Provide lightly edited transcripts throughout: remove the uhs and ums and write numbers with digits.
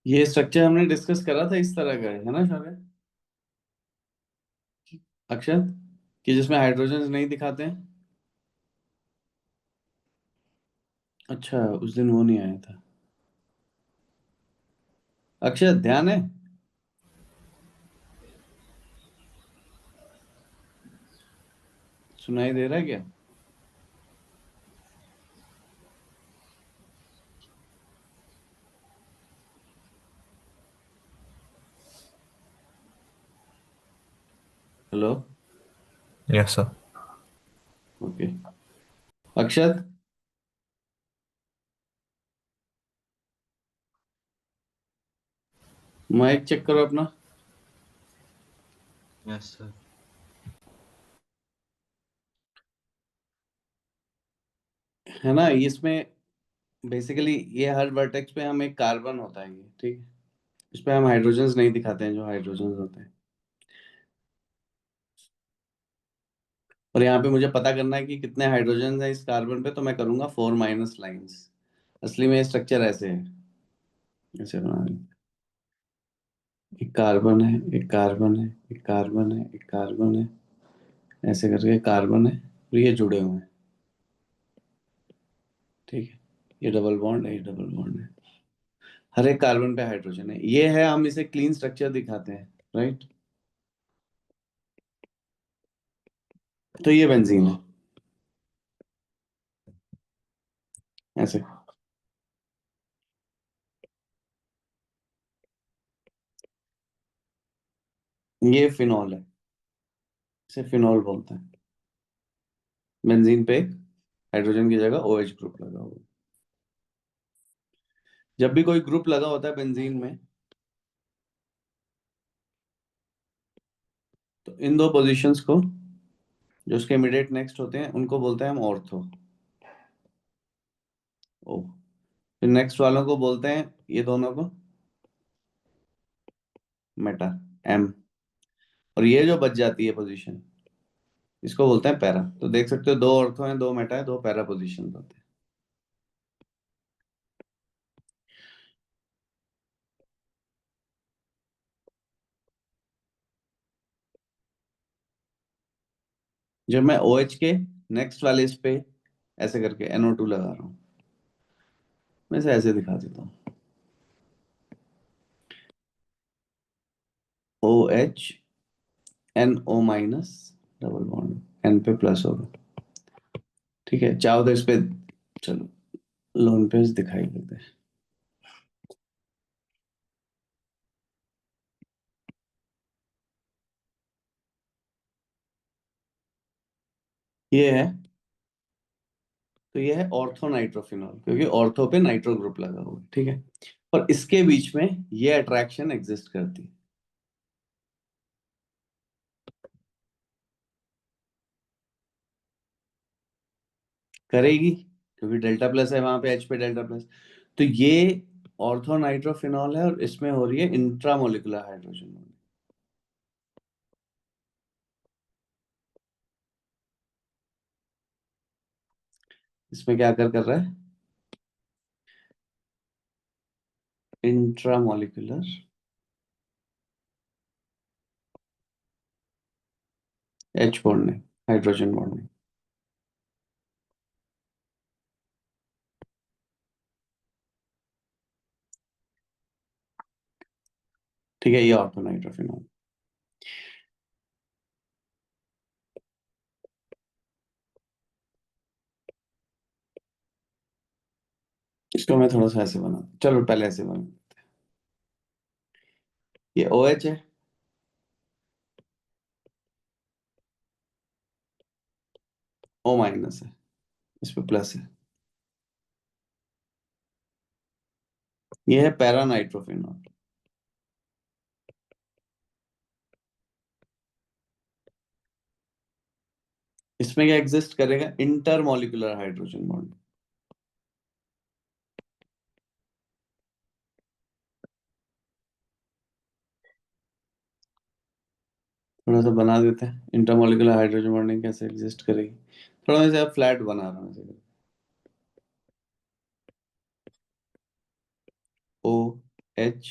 ये स्ट्रक्चर हमने डिस्कस करा था इस तरह का है ना शायद, अक्षर, कि जिसमें हाइड्रोजन नहीं दिखाते हैं। अच्छा, उस दिन वो नहीं आया था। अक्षर ध्यान है? सुनाई दे रहा है क्या? हेलो। Yes sir. ओके। अक्षत, माइक चेक करो अपना। Yes sir. है ना, इसमें बेसिकली ये हर वर्टेक्स पे हम एक कार्बन होता है, ये ठीक है। इस पे हम हाइड्रोजन्स नहीं दिखाते हैं जो हाइड्रोजन्स होते हैं। और यहाँ पे मुझे पता करना है कि कितने हाइड्रोजन हैं इस कार्बन पे, तो मैं करूंगा 4 - लाइंस। असली में स्ट्रक्चर ऐसे है, ऐसे बना रहे हैं। एक कार्बन है, एक कार्बन है, एक कार्बन है, एक कार्बन है, ऐसे करके कार्बन है, और ये जुड़े हुए हैं। ठीक है, ये डबल बॉन्ड है, ये डबल बॉन्ड है। हर एक कार्बन पे हाइड्रोजन है, ये है, हम इसे क्लीन स्ट्रक्चर दिखाते हैं, राइट। तो ये बेंजीन है, ऐसे। ये फिनॉल है, इसे फिनॉल बोलते हैं। बेंजीन पे एक हाइड्रोजन की जगह OH ग्रुप लगा हुआ है। जब भी कोई ग्रुप लगा होता है बेंजीन में, तो इन दो पोजीशंस को, जो उसके इमीडिएट नेक्स्ट होते हैं, उनको बोलते हैं हम ऑर्थो, ओ। फिर नेक्स्ट वालों को बोलते हैं, ये दोनों को, मेटा, M। और ये जो बच जाती है पोजीशन, इसको बोलते हैं पैरा। तो देख सकते हो, दो ऑर्थो हैं, दो मेटा है, दो पैरा पोजीशन होते हैं, जब मैं OH के नेक्स्ट वाले इस पे ऐसे करके NO2 लगा रहा हूँ, मैं इसे ऐसे दिखा देता हूँ, OH, NO-, double bond N पे प्लस होगा। ठीक है, चाहो तो इस पे, चलो लोन पेज दिखाई देते हैं। ये है, तो ये है ऑर्थो नाइट्रोफिनॉल, क्योंकि ऑर्थो पे नाइट्रो ग्रुप लगा हुआ है, ठीक है। और इसके बीच में ये अट्रैक्शन एग्जिस्ट करती है, करेगी, क्योंकि डेल्टा प्लस है वहां पे, H पे डेल्टा प्लस। तो ये ऑर्थो नाइट्रोफिनॉल है, और इसमें हो रही है इंट्रामोलिकुलर हाइड्रोजन बॉन्डिंग। इसमें क्या कर कर रहा है, intramolecular H bonding, hydrogen bonding. ठीक है, ये ऑर्थो नाइट्रोफिनॉल। इसको मैं थोड़ा सा ऐसे बना, चलो पहले ऐसे बना। ये OH है, O- है, इस पे प्लस है। ये है पैरा नाइट्रोफिनॉल। इसमें क्या एग्जिस्ट करेगा, इंटरमोलिकुलर हाइड्रोजन बॉन्ड। थोड़ा सा बना देते हैं, इंटरमोलिकुलर हाइड्रोजन बॉन्डिंग कैसे एग्जिस्ट करेगी। थोड़ा सा फ्लैट बना रहा हूँ ऐसे करके। O, एच,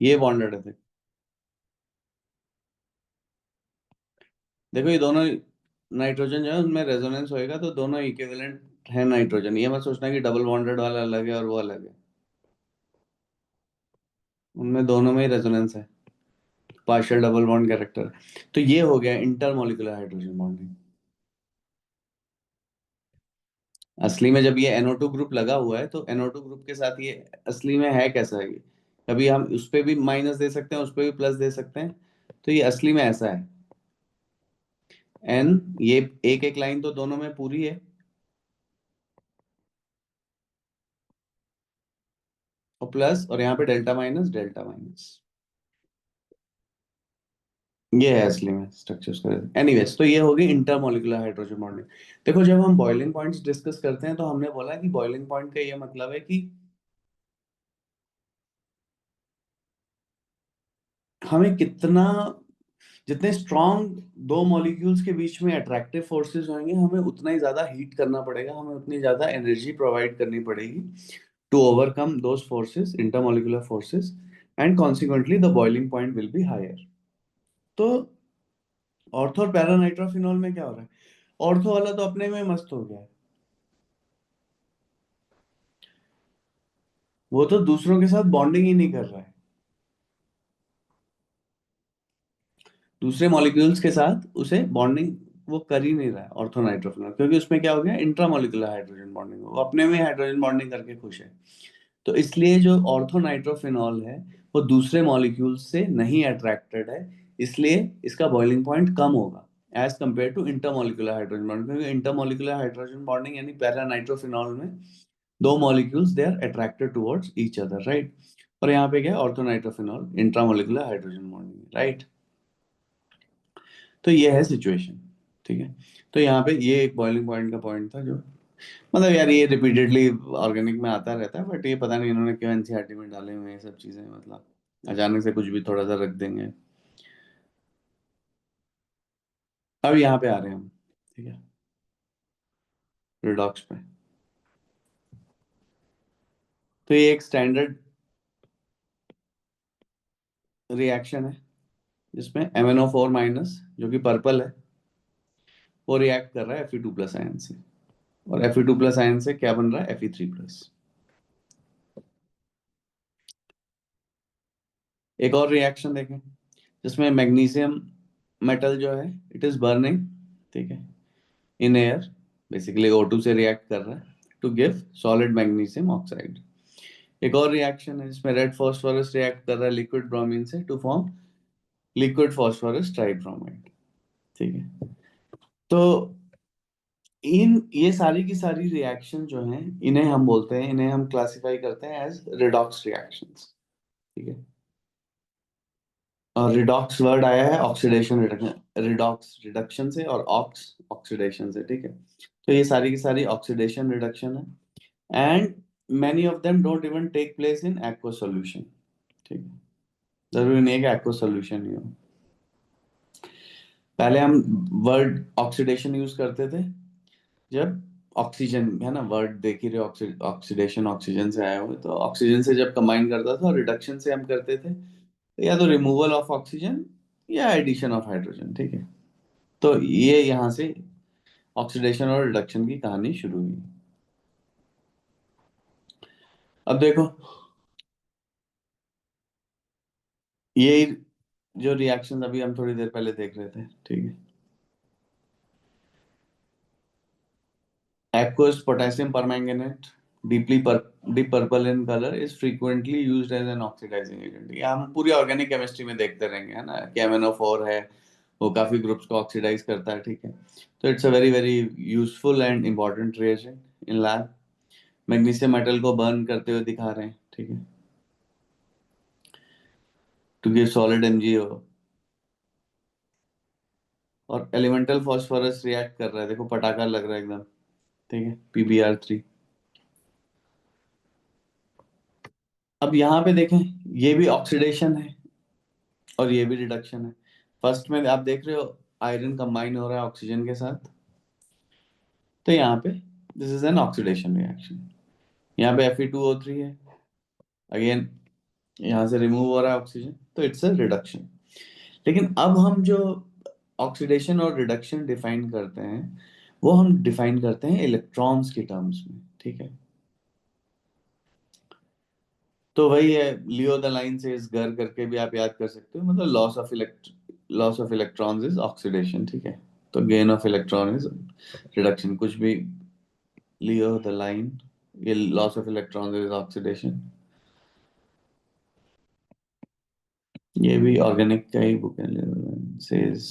ये बॉन्डेड है। देखो ये दोनों नाइट्रोजन जो है उनमें रेजोनेंस होएगा, तो दोनों इक्विवेलेंट है नाइट्रोजन। ये मत सोचना कि डबल बॉन्डेड वाला अलग है और वो अलग है, उनमें दोनों में ही रेजोनेंस है, पार्शियल डबल बॉन्ड कैरेक्टर। तो ये हो गया इंटरमोलिकुलर हाइड्रोजन बॉन्डिंग। असली में जब ये NO2 ग्रुप लगा हुआ है तो NO2 ग्रुप के साथ ये असली में है कैसा है, कभी हम उस पे भी माइनस दे सकते हैं, उस पे भी प्लस दे सकते हैं। तो ये असली में ऐसा है। एन, ये एक एक लाइन तो दोनों में पूरी है, और प्लस, और यहाँ पे डेल्टा माइनस डेल्टा माइनस। ये है असली में स्ट्रक्चर उसका। एनीवेज, तो ये होगी इंटरमोलिकुलर हाइड्रोजन बॉन्डिंग। देखो जब हम बॉइलिंग पॉइंट्स डिस्कस करते हैं तो हमने बोला कि बॉइलिंग पॉइंट का ये मतलब है कि हमें कितना, जितने स्ट्रॉन्ग दो मॉलिक्यूल्स के बीच में अट्रैक्टिव फोर्सेस होंगे, हमें उतना ही ज्यादा हीट करना पड़ेगा, हमें उतनी ज्यादा एनर्जी प्रोवाइड करनी पड़ेगी to overcome those forces, intermolecular forces, and consequently the boiling point will be higher. तो ऑर्थो और पैरा नाइट्रोफिनॉल में क्या हो रहा है, ऑर्थो वाला तो अपने में मस्त हो गया है, वो तो दूसरों के साथ बॉन्डिंग ही नहीं कर रहा है, दूसरे मॉलिक्यूल्स के साथ उसे बॉन्डिंग वो कर ही नहीं रहा है ऑर्थो नाइट्रोफिनॉल, क्योंकि उसमें क्या हो गया, इंट्रामोलिकुलर हाइड्रोजन बॉन्डिंग, वो अपने में हाइड्रोजन बॉन्डिंग करके खुश है। तो इसलिए जो ऑर्थो नाइट्रोफिनॉल है वो दूसरे मॉलिक्यूल्स से नहीं अट्रैक्टेड है, इसलिए इसका बॉइलिंग पॉइंट कम होगा as compare to intermolecular hydrogen bonding, क्योंकि इंटरमोलिकुलर हाइड्रोजन बॉन्डिंग यानी पैरा नाइट्रोफिनॉल में दो molecules they are attracted towards each other, right. और यहाँ पे क्या है, ortho nitrophenol intramolecular hydrogen bonding, right. तो ये है सिचुएशन, ठीक है। तो यहाँ पे ये एक बॉइलिंग पॉइंट का पॉइंट था, जो मतलब यार ये रिपीटेडली ऑर्गेनिक में आता रहता है, बट ये पता नहीं इन्होंने क्यों एनसीईआरटी में डाले हुए हैं ये सब चीजें, मतलब अचानक से कुछ भी थोड़ा सा रख देंगे। अब यहाँ पे आ रहे हैं हम, ठीक है, रिडॉक्स पे। तो ये एक स्टैंडर्ड रिएक्शन है जिसमें MnO4 माइनस, जो कि पर्पल है, वो रिएक्ट कर रहा है Fe2+ आयन से, और Fe2+ आयन से क्या बन रहा है, Fe3+। एक और रिएक्शन देखें जिसमें मैग्नीशियम मेटल जो है इट इज बर्निंग, ठीक है, इन एयर, बेसिकली O2 से रिएक्ट कर रहा है to give solid magnesium oxide. एक और रिएक्शन है जिसमें रेड फॉस्फोरस रिएक्ट कर रहा है लिक्विड ब्रोमीन से to form liquid phosphorus tribromide, ठीक है। तो इन ये सारी की सारी रिएक्शन जो हैं इन्हें हम बोलते हैं, इन्हें हम क्लासिफाई करते हैं एज रिडॉक्स रिएक्शंस, ठीक है। और रिडॉक्स वर्ड आया है ऑक्सीडेशन रिडक्शन, रिडॉक्स रिडक्शन से, और ऑक्स ऑक्सीडेशन से, ठीक है। तो ये सारी की सारी ऑक्सीडेशन रिडक्शन है, and many of them don't even take place in aqueous solution, ठीक है। जरूरी नहीं है कि aqueous solution ही हो। पहले हम वर्ड ऑक्सीडेशन यूज करते थे जब ऑक्सीजन है ना, वर्ड देख ही रहे, ऑक्सीडेशन ऑक्सीजन से आया हुआ है, तो ऑक्सीजन से जब कंबाइन करता था, और रिडक्शन से हम करते थे या तो रिमूवल ऑफ ऑक्सीजन या एडिशन ऑफ हाइड्रोजन, ठीक है। तो ये यहाँ से ऑक्सीडेशन और रिडक्शन की कहानी शुरू हुई। अब देखो ये जो रिएक्शन अभी हम थोड़ी देर पहले देख रहे थे, ठीक है, aqueous potassium permanganate, deeply deep purple in color, is frequently used as an oxidizing agent। ये हम पूरी ऑर्गेनिक केमिस्ट्री में देखते रहेंगे, है ना, कि MnO4 है, वो काफी ग्रुप्स को ऑक्सीडाइज करता है, ठीक है। तो it's a very very useful and important reagent in lab. Magnesium metal को बर्न करते हुए दिखा रहे हैं, ठीक है, टू गिव सॉलिड MgO। और एलिमेंटल फॉस्फोरस रिएक्ट कर रहा है, देखो पटाखा लग रहा है एकदम, ठीक है, PbR3। अब यहाँ पे देखें, ये भी ऑक्सीडेशन है और ये भी रिडक्शन है। फर्स्ट में आप देख रहे हो आयरन कंबाइन हो रहा है ऑक्सीजन के साथ, तो यहाँ पे this is an oxidation reaction. यहाँ पे Fe2O3 है, अगेन यहाँ से रिमूव हो रहा है ऑक्सीजन, तो इट्स अ रिडक्शन। लेकिन अब हम जो ऑक्सीडेशन और रिडक्शन डिफाइन करते हैं, वो हम डिफाइन करते हैं इलेक्ट्रॉन्स के टर्म्स में, ठीक है। तो वही है, लियो द लाइन से इस घर करके भी आप याद कर सकते हो, मतलब loss of electrons is oxidation, ठीक है। तो gain of electron is reduction, कुछ भी लियो द लाइन, ये loss of electrons is oxidation. ये भी ऑर्गेनिक का ही बुक है, सेज।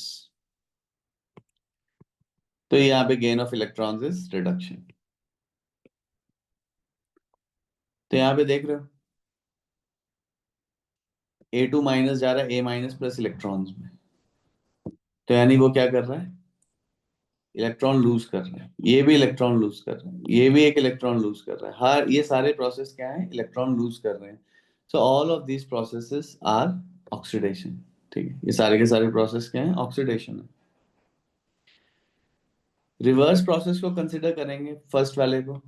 तो यहाँ पे gain of electrons is reduction. तो यहाँ पे देख रहे हो, A2- जा रहा है A- प्लस इलेक्ट्रॉन्स में, तो यानी वो क्या कर रहा है, इलेक्ट्रॉन लूज कर रहा है। ये भी इलेक्ट्रॉन लूज कर रहा है, ये भी एक इलेक्ट्रॉन लूज कर रहा है, हर ये सारे प्रोसेस क्या है, इलेक्ट्रॉन लूज कर रहे हैं। So all of these processes are oxidation, ठीक है। ये सारे के सारे प्रोसेस क्या है, ऑक्सीडेशन है। रिवर्स प्रोसेस को कंसिडर करेंगे, फर्स्ट वाले को,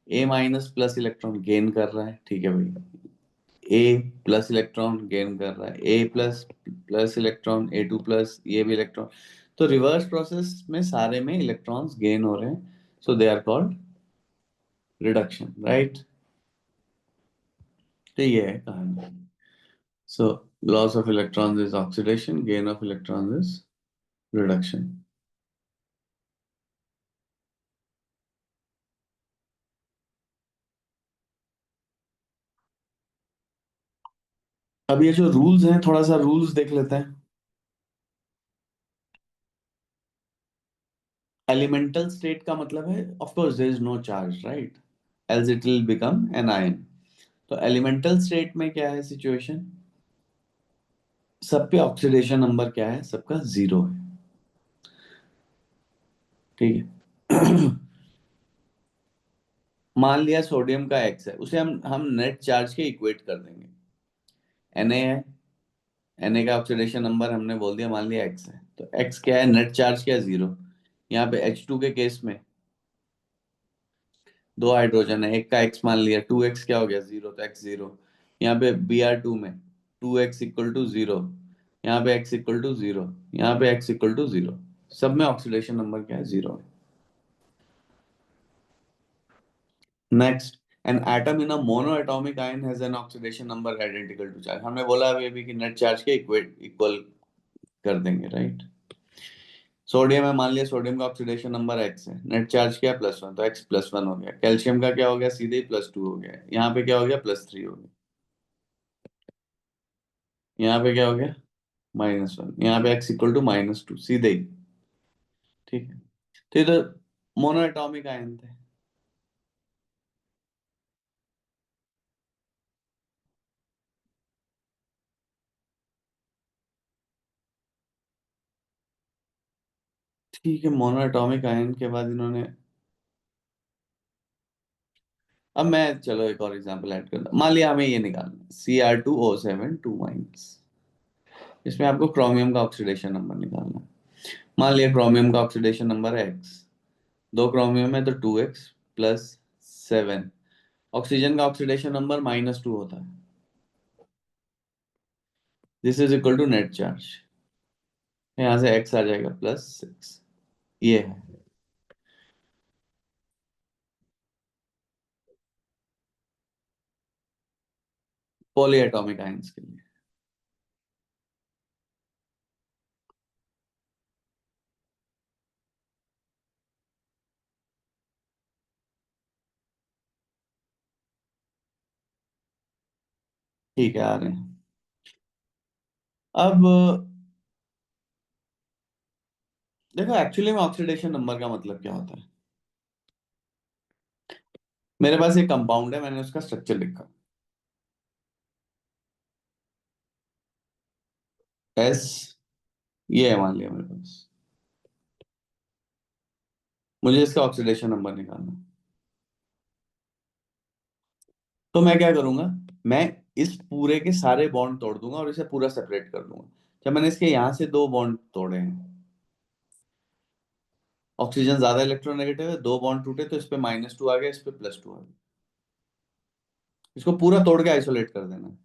A- प्लस इलेक्ट्रॉन गेन कर रहा है, ठीक है भाई। ए प्लस इलेक्ट्रॉन गेन कर रहा है, ए प्लस प्लस इलेक्ट्रॉन, A2+, ये भी इलेक्ट्रॉन। तो रिवर्स प्रोसेस में सारे में इलेक्ट्रॉन्स गेन हो रहे हैं, so they are called reduction, right. तो ये है कहानी। So loss of electrons is oxidation, gain of electrons is reduction. अब ये जो रूल्स हैं, थोड़ा सा रूल्स देख लेते हैं। एलिमेंटल स्टेट का मतलब है, of course there is no charge, right, else it will become an ion. तो एलिमेंटल स्टेट में क्या है सिचुएशन, सब पे ऑक्सीडेशन नंबर क्या है, सबका 0 है, ठीक है। मान लिया सोडियम का एक्स है, उसे हम नेट चार्ज के इक्वेट कर देंगे। Na है, Na का ऑक्सीडेशन नंबर हमने बोल दिया, मान लिया एक्स है, तो एक्स क्या है, नेट चार्ज क्या है, 0। यहाँ पे H2 के केस में दो हाइड्रोजन है, एक का एक्स मान लिया, 2x क्या हो गया, 0, तो x 0। यहाँ पे Br2 में 2x इक्वल टू 0, यहाँ पे x इक्वल टू 0, यहाँ पे x इक्वल टू 0, सब में ऑक्सीडेशन नंबर क्या है, 0 है। Next, an atom in a monoatomic ion has an oxidation number identical to charge, हमने बोला अभी अभी कि नेट चार्ज के इक्वल कर देंगे, राइट। सोडियम है, मान लिया सोडियम का ऑक्सीडेशन नंबर x है, नेट चार्ज क्या है, +1, तो x +1 हो गया। कैल्शियम का क्या हो गया, सीधे ही +2 हो गया, यहाँ पे क्या हो गया, +3 हो गया, यहाँ पे क्या हो गया, -1, यहाँ पे x इक्वल टू -2, सीधे ही, ठीक है। तो ये तो मोनोएटॉमिक आयन थे। ठीक है, मोनोएटॉमिक आयन के बाद इन्होंने, अब मैं चलो एक और एग्जांपल ऐड करता हूं। मान लिया हमें ये निकालना, Cr2O7 2 इसमें आपको क्रोमियम का ऑक्सीडेशन नंबर निकालना है। मान लिया क्रोमियम का ऑक्सीडेशन नंबर है x, दो क्रोमियम है तो 2x+7। ऑक्सीजन का ऑक्सीडेशन नंबर -2 होता है, this is equal to net charge, यहाँ से x आ जाएगा +6, ये है। पॉलीएटॉमिक आयंस के लिए। ठीक है, आ रहे हैं। अब देखो, एक्चुअली में ऑक्सीडेशन नंबर का मतलब क्या होता है। मेरे पास एक कंपाउंड है, मैंने उसका स्ट्रक्चर लिखा, एस, ये है मान लिया मेरे पास, मुझे इसका ऑक्सीडेशन नंबर निकालना है। तो मैं क्या करूंगा, मैं इस पूरे के सारे बॉन्ड तोड़ दूंगा और इसे पूरा सेपरेट कर दूंगा। जब मैंने इसके यहाँ से दो बॉन्ड तोड़े हैं, ऑक्सीजन ज्यादा इलेक्ट्रोनेगेटिव है, दो बॉन्ड टूटे तो इस पे -2 आ गया, इस पे +2 आ गया। इसको पूरा तोड़ के आइसोलेट कर देना है।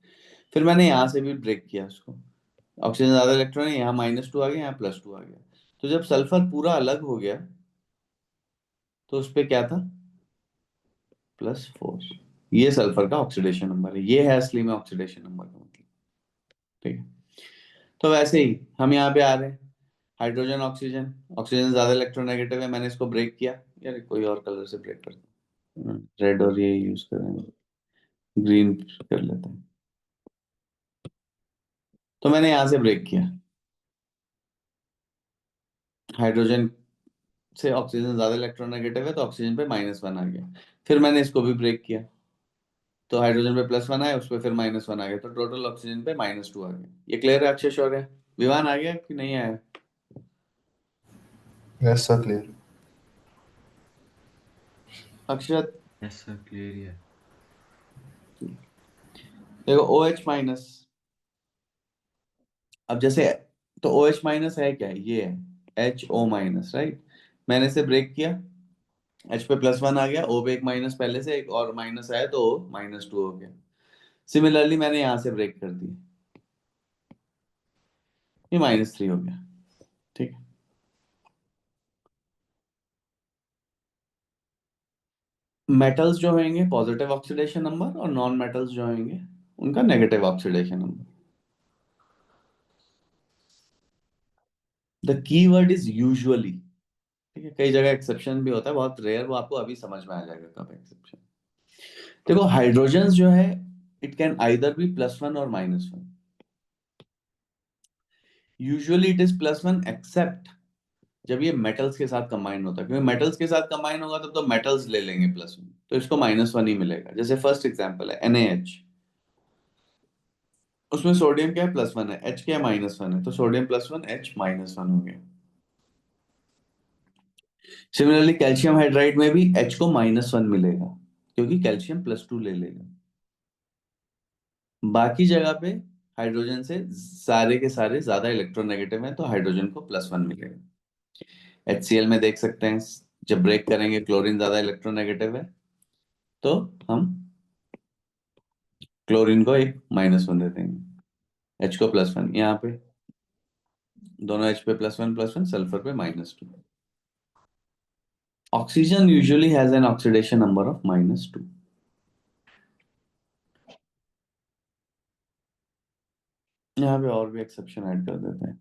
फिर मैंने यहाँ से भी ब्रेक किया उसको, ऑक्सीजन ज्यादा इलेक्ट्रॉन है, यहाँ -2 आ गया, यहाँ +2 आ गया। तो जब सल्फर पूरा अलग हो गया तो उस पे क्या था, +4। ये सल्फर का ऑक्सीडेशन नंबर है, ये है असली में ऑक्सीडेशन नंबर का मतलब। ठीक है। तो वैसे ही हम यहाँ पे आ रहे हैं, हाइड्रोजन ऑक्सीजन, ऑक्सीजन ज्यादा इलेक्ट्रोनेगेटिव है, मैंने इसको ब्रेक किया। यार कोई और कलर से ब्रेक करते हैं, रेड और ये यूज करेंगे, ग्रीन कर लेते हैं। तो मैंने यहाँ से ब्रेक किया, हाइड्रोजन से ऑक्सीजन ज्यादा इलेक्ट्रोनेगेटिव है तो ऑक्सीजन पे -1 आ गया। फिर मैंने इसको भी ब्रेक किया, तो हाइड्रोजन पे +1 आया, उस पर फिर -1 आ गया, तो टोटल ऑक्सीजन पे -2 आ गया। ये क्लियर है अक्षय और है? विवान आ गया कि नहीं आया? Yes, sir, clear. अक्षत, यस सर क्लियर ही है। देखो OH-, अब जैसे, तो OH- है क्या, ये है HO-, राइट। मैंने इसे ब्रेक किया, H पे +1 आ गया, O पे एक माइनस पहले से, एक और माइनस आया तो O -2 हो गया। सिमिलरली मैंने यहाँ से ब्रेक कर दिया, ये -3 हो गया। ठीक है। मेटल्स जो होंगे पॉजिटिव ऑक्सीडेशन नंबर, और नॉन मेटल्स जो होंगे उनका negative oxidation number. The key word is usually. ठीक है, कई जगह एक्सेप्शन भी होता है, बहुत रेयर, वो आपको अभी समझ में आ जाएगा कब एक्सेप्शन। देखो हाइड्रोजन जो है, इट कैन आइदर बी +1 और -1। यूजुअली इट इज +1 एक्सेप्ट जब ये मेटल्स के साथ कंबाइन होता है, क्योंकि मेटल्स के साथ कंबाइन होगा तब तो मेटल्स ले लेंगे +1, तो इसको -1 ही मिलेगा। जैसे फर्स्ट एग्जांपल है NaH, उसमें सोडियम क्या है, +1 है, H क्या है, -1 है, तो सोडियम +1, H -1 हो गया। सिमिलरली कैल्शियम हाइड्राइड में भी H को -1 मिलेगा, क्योंकि कैल्शियम +2 ले लेगा। बाकी जगह पे हाइड्रोजन से सारे के सारे ज्यादा इलेक्ट्रोनेगेटिव हैं, तो हाइड्रोजन को +1 मिलेगा। HCl में देख सकते हैं, जब ब्रेक करेंगे क्लोरीन ज्यादा इलेक्ट्रोनेगेटिव है, तो हम क्लोरीन को एक -1 दे देंगे, H को +1। यहाँ पे दोनों H पे +1 सल्फर पे -2। Oxygen usually has an oxidation number of -2। यहाँ पे और भी एक्सेप्शन ऐड कर देते हैं।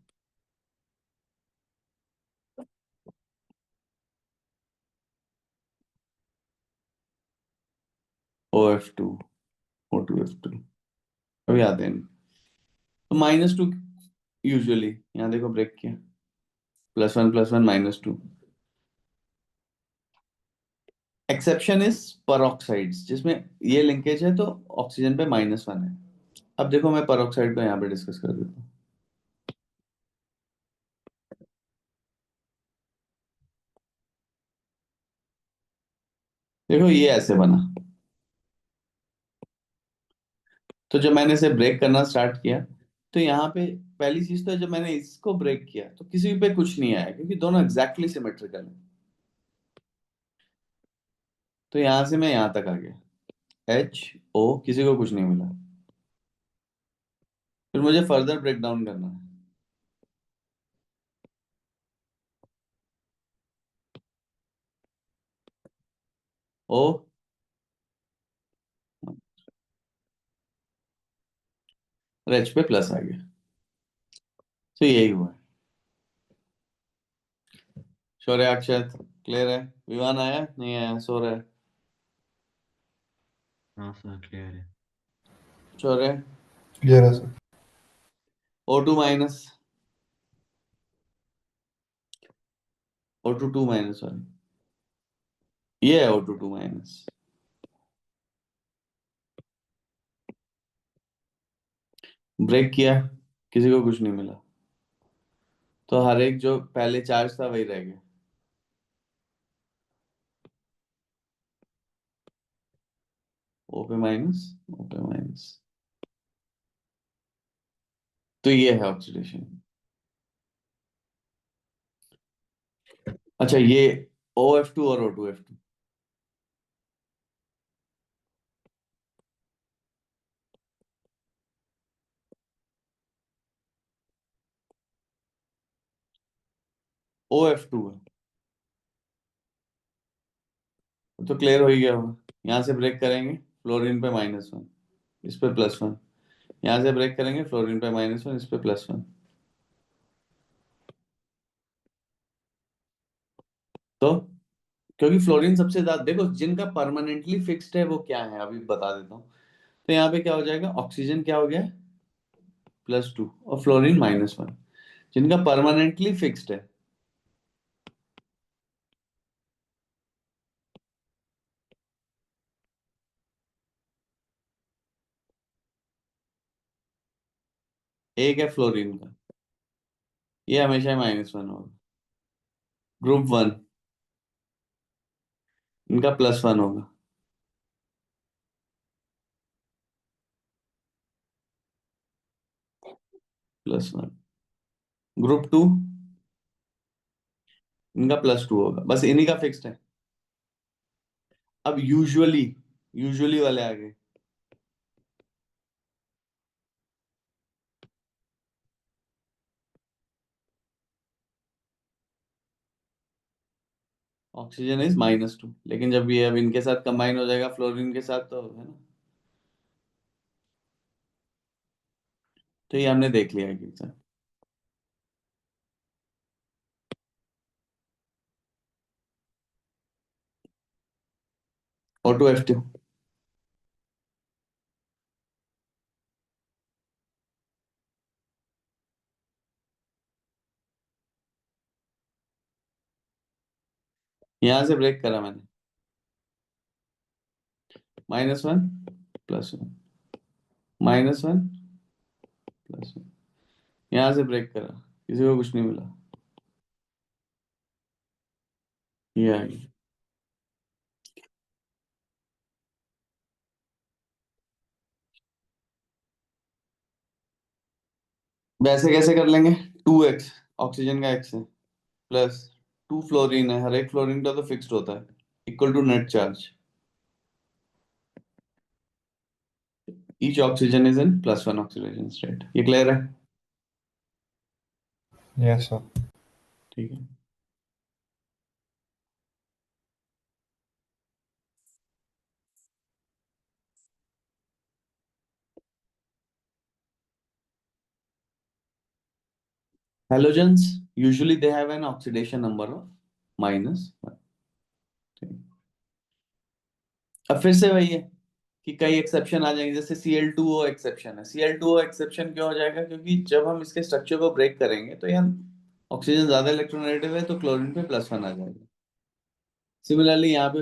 OF2, O2F2 अभी आते हैं। तो -2 यूजुअली, यहाँ देखो ब्रेक किया, +1 -2। एक्सेप्शन इज परऑक्साइड्स, जिसमें ये लिंकेज है तो ऑक्सीजन पे -1 है। अब देखो मैं परऑक्साइड को यहाँ पे डिस्कस कर देता हूँ। देखो ये ऐसे बना, तो जब मैंने इसे ब्रेक करना स्टार्ट किया, तो यहाँ पे पहली चीज तो जब मैंने इसको ब्रेक किया तो किसी पे कुछ नहीं आया, क्योंकि दोनों एग्जैक्टली सिमेट्रिकल है। तो यहाँ से मैं यहाँ तक आ गया, HO, किसी को कुछ नहीं मिला। फिर मुझे फर्दर ब्रेक डाउन करना है। O और H पे प्लस आ गया, तो यही हुआ है। शौर्य, अक्षत, क्लियर है? विवान आया नहीं आया, सो रहा है? हाँ सर क्लियर है। शौर्य, Clear है, sir. O2-, O2-2-, सॉरी, ये है O2-2-। ब्रेक किया, किसी को कुछ नहीं मिला, तो हर एक जो पहले चार्ज था वही रह गया। O पे माइनस, O पे माइनस, तो ये है ऑक्सीडेशन। अच्छा, ये OF2 और O2F2। OF2 है तो क्लियर हो ही गया होगा। यहाँ से ब्रेक करेंगे, फ्लोरीन पे -1, इस पे +1। यहाँ से ब्रेक करेंगे, फ्लोरीन पे -1, इस पे +1। तो क्योंकि फ्लोरीन सबसे ज्यादा, देखो जिनका परमानेंटली फिक्स्ड है वो क्या है अभी बता देता हूँ। तो यहाँ पे क्या हो जाएगा, ऑक्सीजन क्या हो गया, +2, और फ्लोरीन -1। जिनका परमानेंटली फिक्स्ड है, एक है फ्लोरीन का, ये हमेशा -1 होगा। ग्रुप 1, इनका +1 होगा। +1। ग्रुप 2, इनका +2 होगा, बस इन्हीं का फिक्स्ड है। अब यूजुअली, यूजुअली वाले आ गए। ऑक्सीजन इज -2, लेकिन जब ये अब इनके साथ कंबाइन हो जाएगा फ्लोरीन के साथ, तो है ना। तो ये हमने देख लिया एक साथ। O2F2। यहां से ब्रेक करा मैंने, -1, +1, -1, +1। यहां से ब्रेक करा, किसी को कुछ नहीं मिला, ये आ गया। वैसे कैसे कर लेंगे, 2x, ऑक्सीजन का x है, +2 फ्लोरीन है, हर एक फ्लोरीन का तो फिक्स्ड होता है, equal to net charge, each oxygen is in +1 oxidation state. ये क्लियर है? Yes, sir. ठीक है। Halogens usually they have an oxidation number of -1। अब फिर से वही है कि कई एक्सेप्शन आ जाएंगे, जैसे Cl2O एक्सेप्शन है। Cl2O एक्सेप्शन क्यों हो जाएगा, क्योंकि जब हम इसके स्ट्रक्चर को ब्रेक करेंगे तो यार ऑक्सीजन ज्यादा इलेक्ट्रोनेगेटिव है, तो क्लोरीन पे +1 आ जाएगा। सिमिलरली यहाँ पे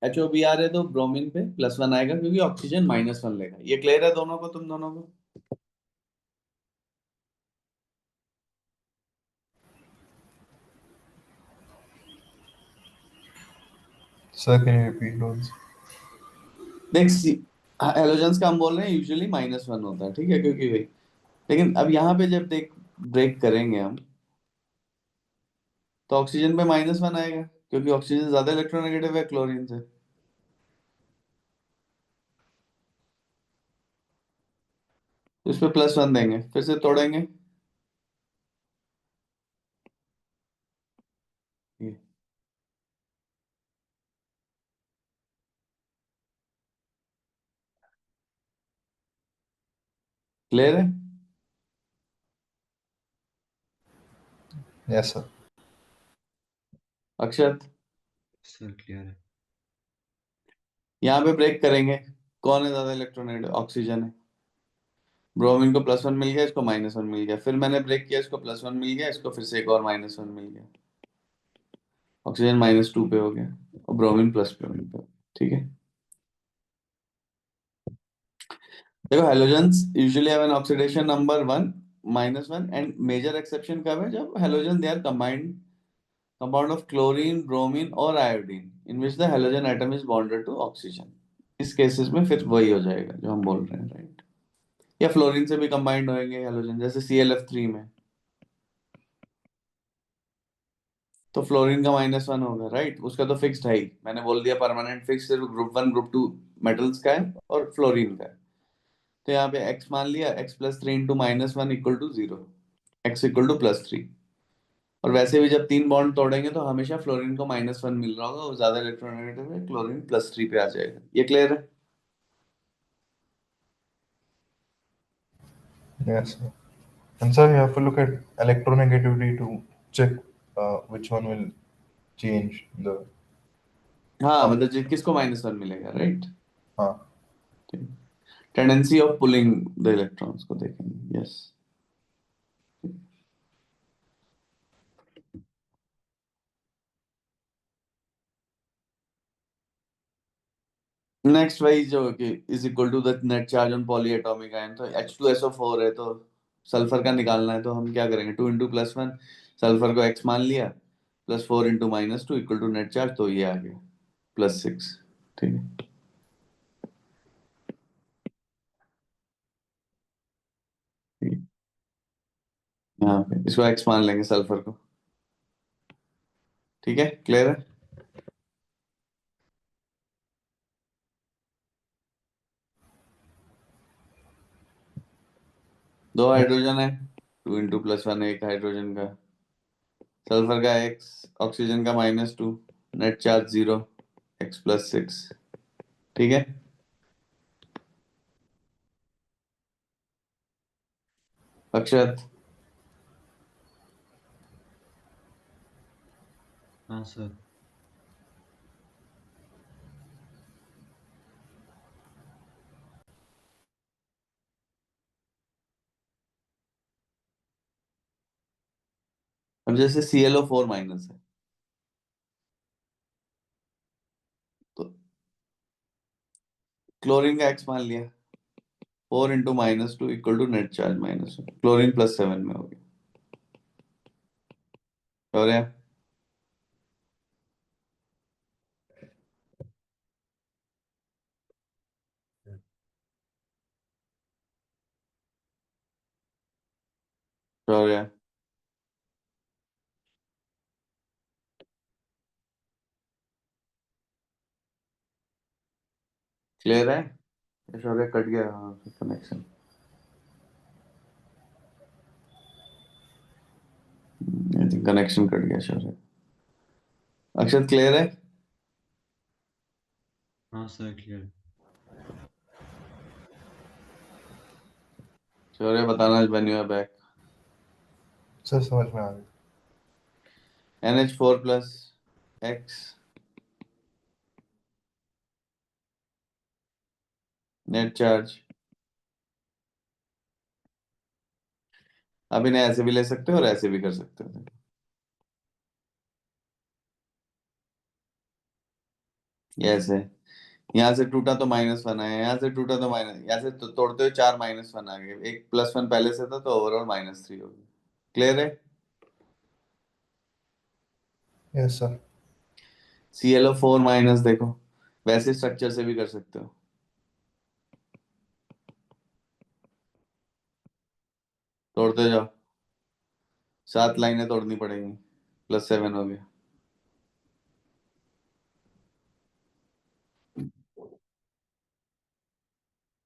HOBr है तो ब्रोमीन पे +1 आएगा, क्योंकि ऑक्सीजन -1 लेगा। ये क्लियर है दोनों को, तुम दोनों को? Sir, can you repeat those? देख, हेलोजेंस का हम बोल रहे हैं यूजुअली -1 होता है, ठीक है, क्योंकि भाई, लेकिन अब यहाँ पे जब देख ब्रेक करेंगे हम, तो ऑक्सीजन पे -1 आएगा, क्योंकि ऑक्सीजन ज्यादा इलेक्ट्रोनेगेटिव है क्लोरीन से। तो इस पे +1 देंगे, फिर से तोड़ेंगे, क्लियर है? Yes, sir. अक्षत, सर क्लियर है। यहाँ पे ब्रेक करेंगे, कौन है ज्यादा इलेक्ट्रोनेगेटिव, ऑक्सीजन है। ब्रोमीन को +1 मिल गया, इसको -1 मिल गया, फिर मैंने ब्रेक किया, इसको +1 मिल गया, इसको फिर से एक और -1 मिल गया। ऑक्सीजन -2 पे हो गया, और ब्रोमीन +2 पे हो गया। ठीक है। देखो, halogens usually have an oxidation number 1, -1, and major exception कब है, जब halogen they are combined compound of chlorine, bromine और iodine, in which the halogen atom is bonded to oxygen. इस केसेस में फिर वही हो जाएगा जो हम बोल रहे हैं, राइट। या फ्लोरीन से भी कंबाइंड होंगे हेलोजन, जैसे ClF3 में। तो फ्लोरीन का -1 होगा, राइट। उसका तो फिक्स्ड है ही, मैंने बोल दिया परमानेंट फिक्स सिर्फ ग्रुप 1 ग्रुप 2 मेटल्स का है और फ्लोरीन का है। तो यहाँ पे x मान लिया, x+3 × -1 = 0, x = +3। और वैसे भी जब 3 बॉन्ड तोड़ेंगे तो हमेशा फ्लोरीन को -1 मिल रहा होगा, वो ज्यादा इलेक्ट्रोनेगेटिव है, क्लोरीन +3 पे आ जाएगा। ये क्लियर है? Yes, sir. And sir, you have to look at electronegativity to check which one will change the. हाँ, Um, मतलब किसको -1 मिलेगा, राइट। हाँ. Tendency of pulling the electrons को देखेंगे, यस। नेक्स्ट वही जो कि is equal to the net charge on polyatomic ion. तो H2SO4 है, तो सल्फर का निकालना है, तो हम क्या करेंगे, 2 × +1, सल्फर को x मान लिया, +4 × -2 = नेट चार्ज, तो ये आ गया +6। ठीक है, ठीक है। यहाँ पे इसको x मान लेंगे सल्फर को। ठीक है, क्लियर है? दो Yes. हाइड्रोजन है, 2 × +1, एक हाइड्रोजन का, सल्फर का x, ऑक्सीजन का -2, नेट चार्ज 0, x +6। ठीक है, अक्षत। हाँ सर। अब जैसे ClO4- है, तो क्लोरीन का x मान लिया, 4 × -2 = नेट चार्ज -1, क्लोरीन +7 में हो गया। और या और या क्लियर है? शौर्य कट गया connection, I think connection cut गया शौर्य। अक्षत क्लियर है? हाँ सर, क्लियर। शौर्य बताना when you are back। Sir समझ में आ गया. NH4+ X, net charge. अब इन्हें ऐसे भी ले सकते हो और ऐसे भी कर सकते हो। ये ऐसे, यहाँ से टूटा तो -1 आया, यहाँ से टूटा तो माइनस, यहाँ से तो तोड़ते हुए 4 -1 आ गए, एक +1 पहले से था, तो ओवरऑल -3 हो गया। क्लियर है? Yes, sir. ClO4- देखो, वैसे स्ट्रक्चर से भी कर सकते हो, तोड़ते जाओ, 7 लाइनें तोड़नी पड़ेंगी, +7 हो गया।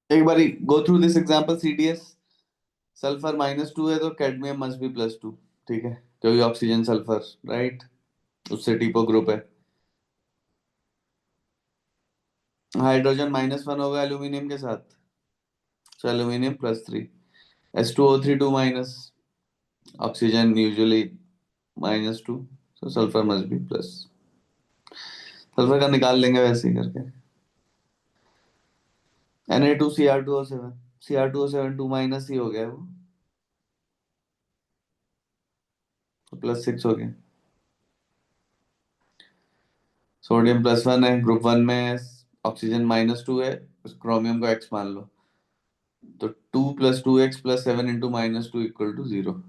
एक बारी go through this example CDS। Sulphur -2 है तो कैडमियम मस्ट बी +2। ठीक है, क्योंकि ऑक्सीजन सल्फर, राइट, उससे टीपो ग्रुप है। हाइड्रोजन -1 होगा एल्यूमिनियम के साथ, तो एल्यूमिनियम +3। H2O3 2-, ऑक्सीजन यूजुअली -2, तो sulphur must be plus. Sulphur का निकाल लेंगे वैसे ही करके। Na2Cr2O7, Cr2O7 2- ही हो गया वो, तो +6 हो गया। सोडियम +1 है, ग्रुप 1 में है, ऑक्सीजन -2 है, उस क्रोमियम को x मान लो, तो 2 + 2x + 7 × -2 = 0।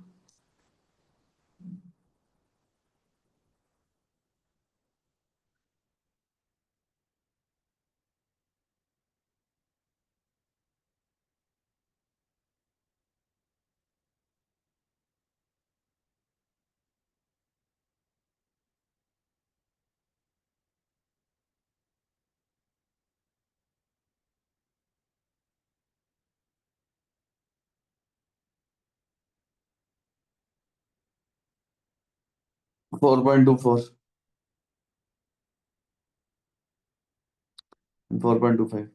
4.24, 4.25।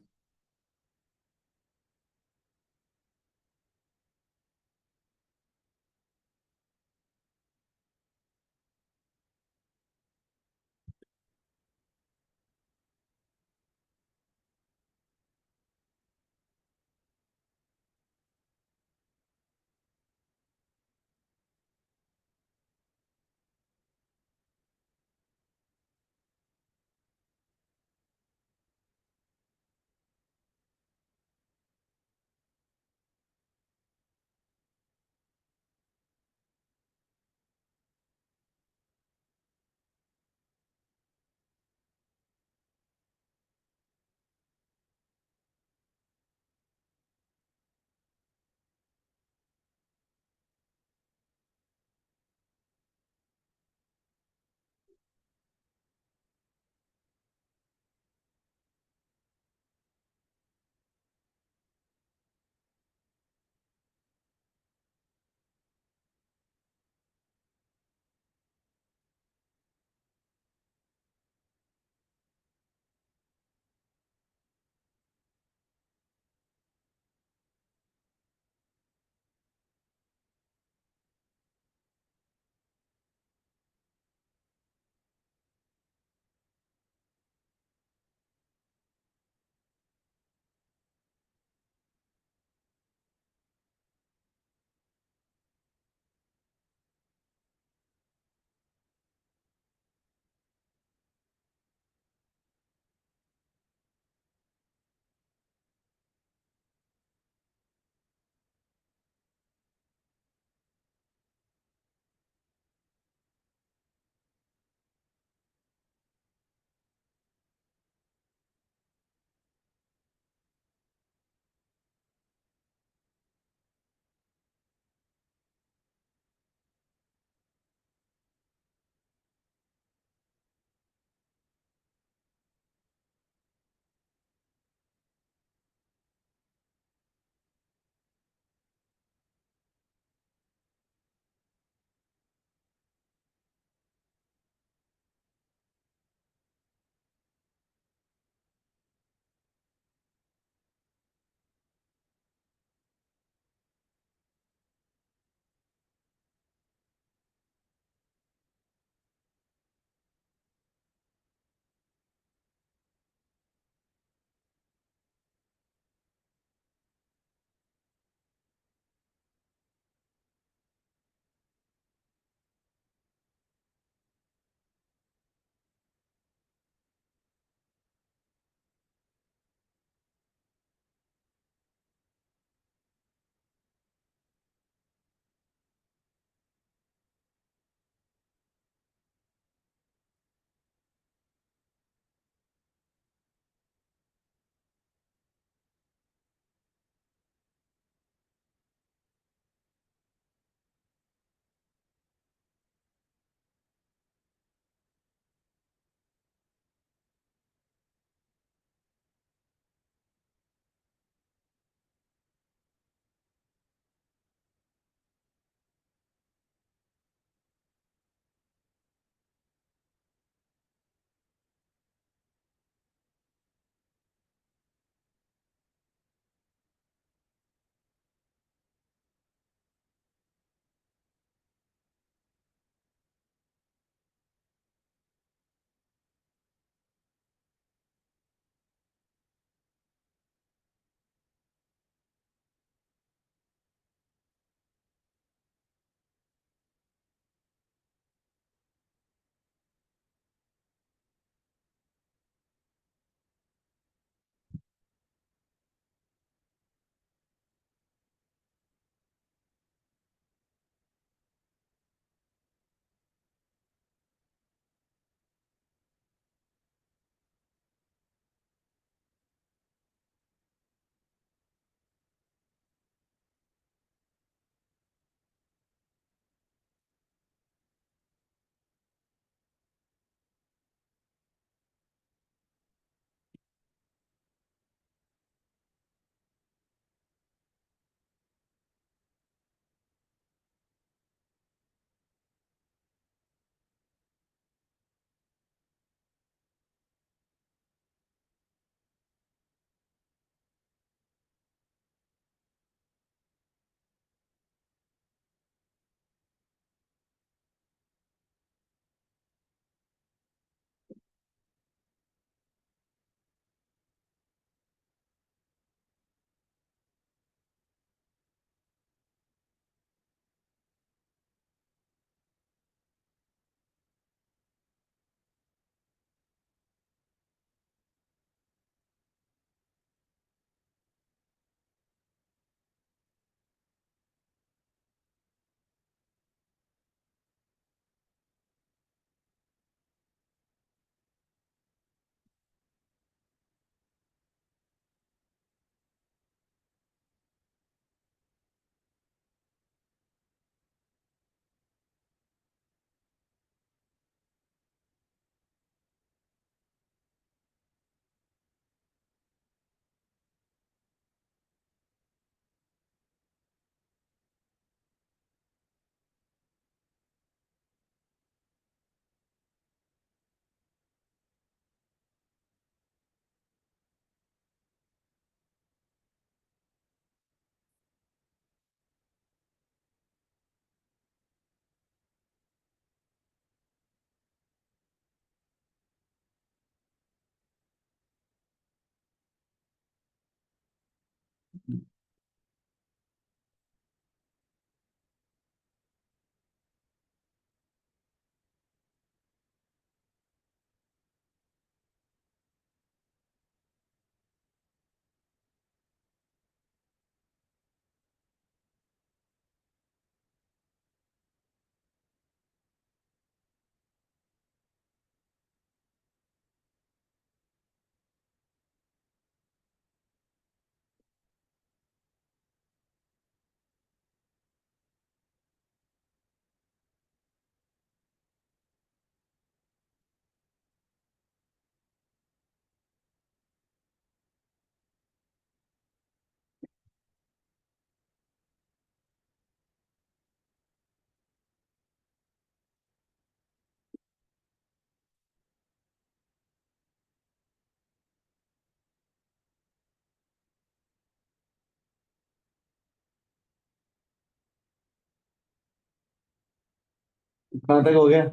कहाँ तक हो गया?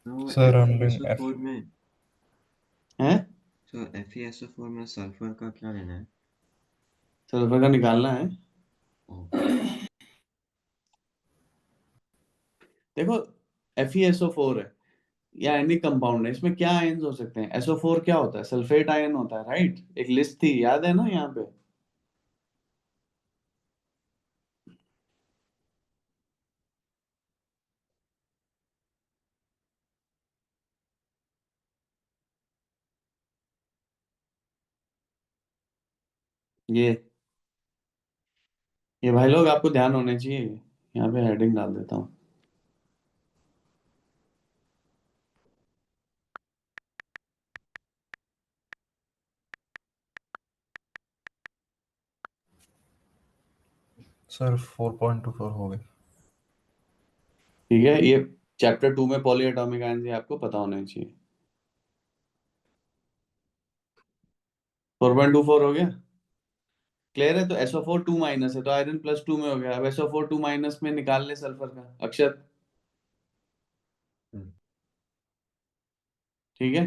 तो Sir, I'm doing F. FeSO4 में, है? तो FeSO4 में सल्फर का क्या लेना है? सल्फर का निकालना है। ओ, देखो, FeSO4 है या एनी कंपाउंड है, इसमें क्या आयन्स हो सकते हैं? SO4 क्या होता है? सल्फेट आयन होता है, राइट? एक लिस्ट थी, याद है ना यहाँ पे? ये ये भाई लोग आपको ध्यान होने चाहिए। यहाँ पे हेडिंग डाल देता हूँ। Sir, 4.24 हो गए. ठीक है, ये चैप्टर 2 में पॉली एटॉमिक आयन्स ये आपको पता होने चाहिए। 4.24 हो गया? क्लियर है? तो SO4 2 माइनस है, तो आयरन प्लस 2 में हो गया। अब SO4 2 माइनस में निकाल ले सल्फर का अक्षर। हम्म, ठीक है?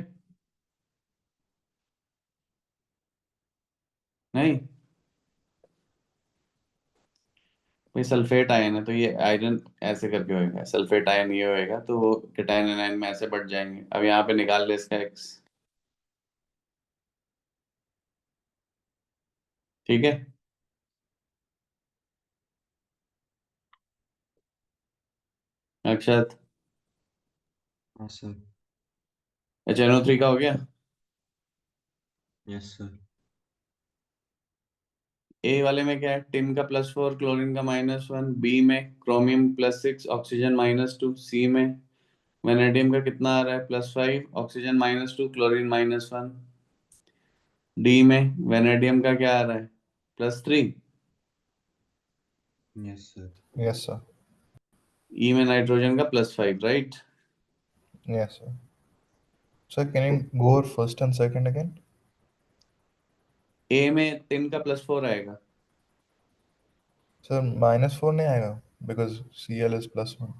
नहीं भाई, सल्फेट आयन है तो ये आयरन ऐसे करके होएगा, सल्फेट आयन ये होएगा, तो वो केटायन एनायन में ऐसे बढ़ जाएंगे। अब यहाँ पे निकाल ले इसका एक्स। ठीक है? अक्षत, हाँ सर। HNO3 का हो गया। Yes sir. ए वाले में क्या है? टिन का +4, क्लोरीन का -1, बी में क्रोमियम +6, ऑक्सीजन -2, सी में वेनेडियम का कितना आ रहा है? +5, ऑक्सीजन -2, क्लोरीन -1, डी में वेनेडियम का क्या आ रहा है? +3, यस सर। Yes, sir. ई में नाइट्रोजन का +5, right? Yes, sir. Sir, can you go over first and second again? ए में टिन का +4 आएगा। Sir, -4 नहीं आएगा because Cl is +1.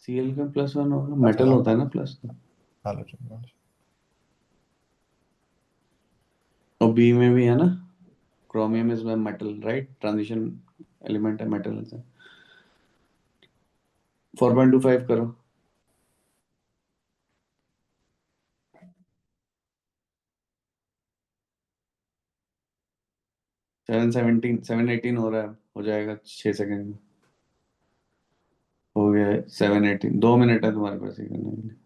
Cl का +1 होगा, अच्छा, मेटल हाँ, होता है ना प्लस। halogen. और बी में भी है ना, chromium is metal, right? Transition element है, मेटल से। 4.25 करो। 717 718 हो रहा है, हो जाएगा 6 सेकंड में। हो गया है 718। 2 मिनट है तुम्हारे पास ये करने के लिए।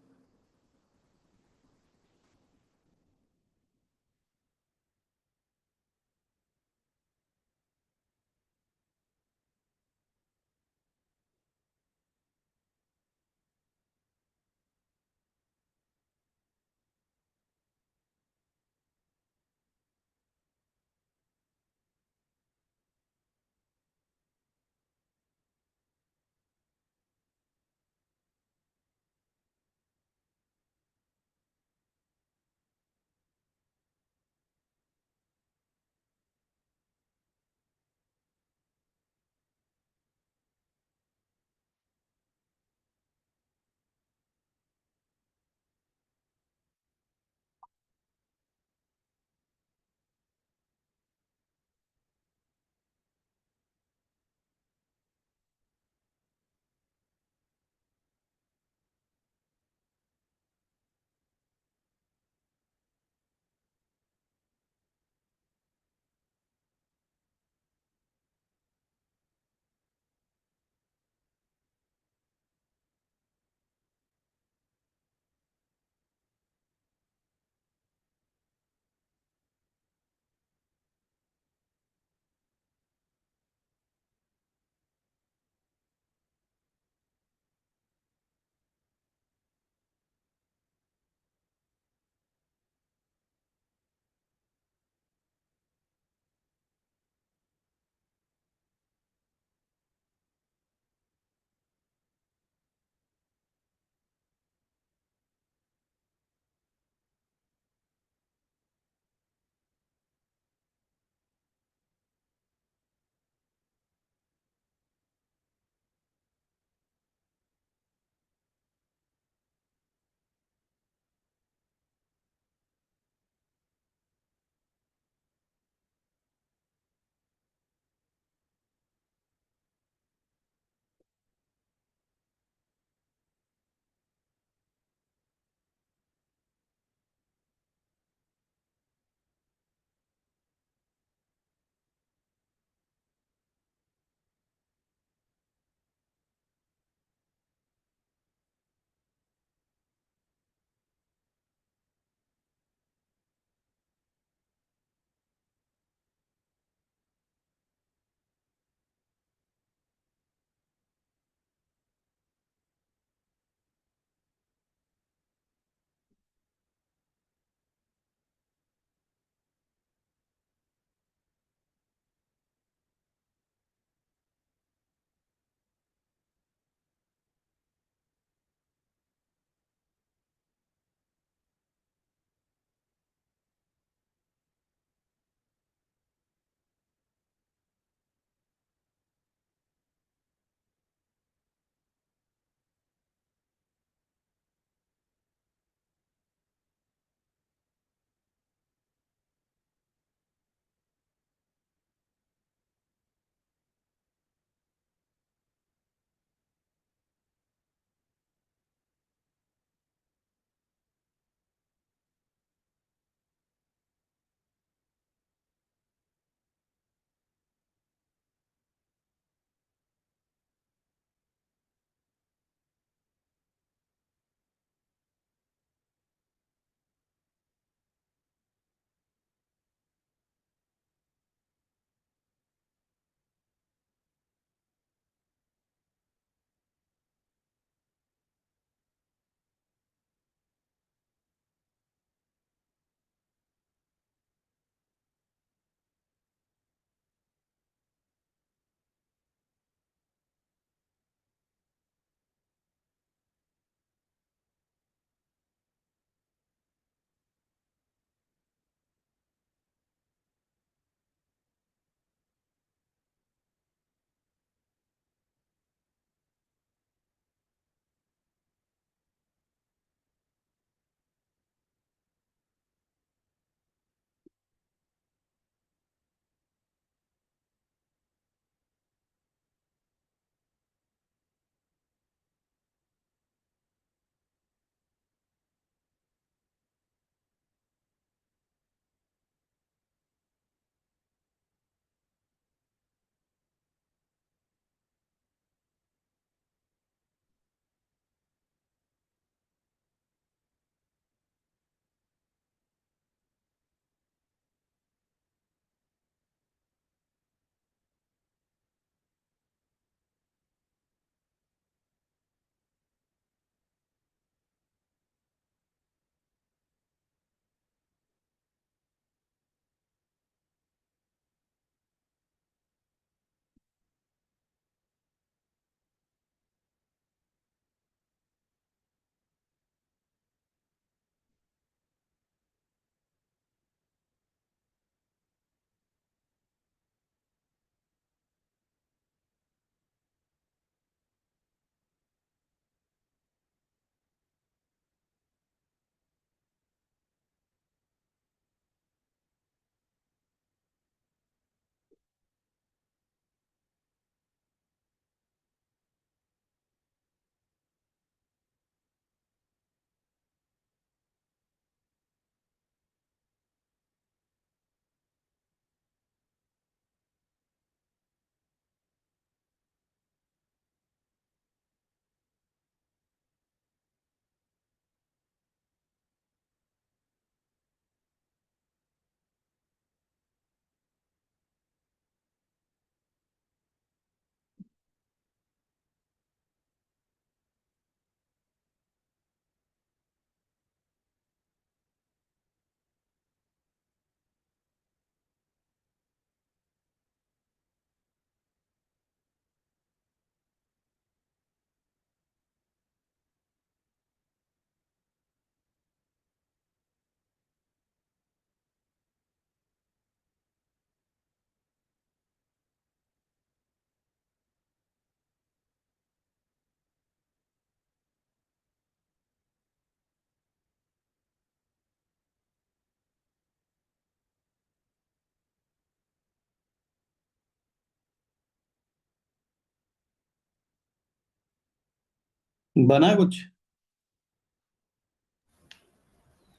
बना कुछ?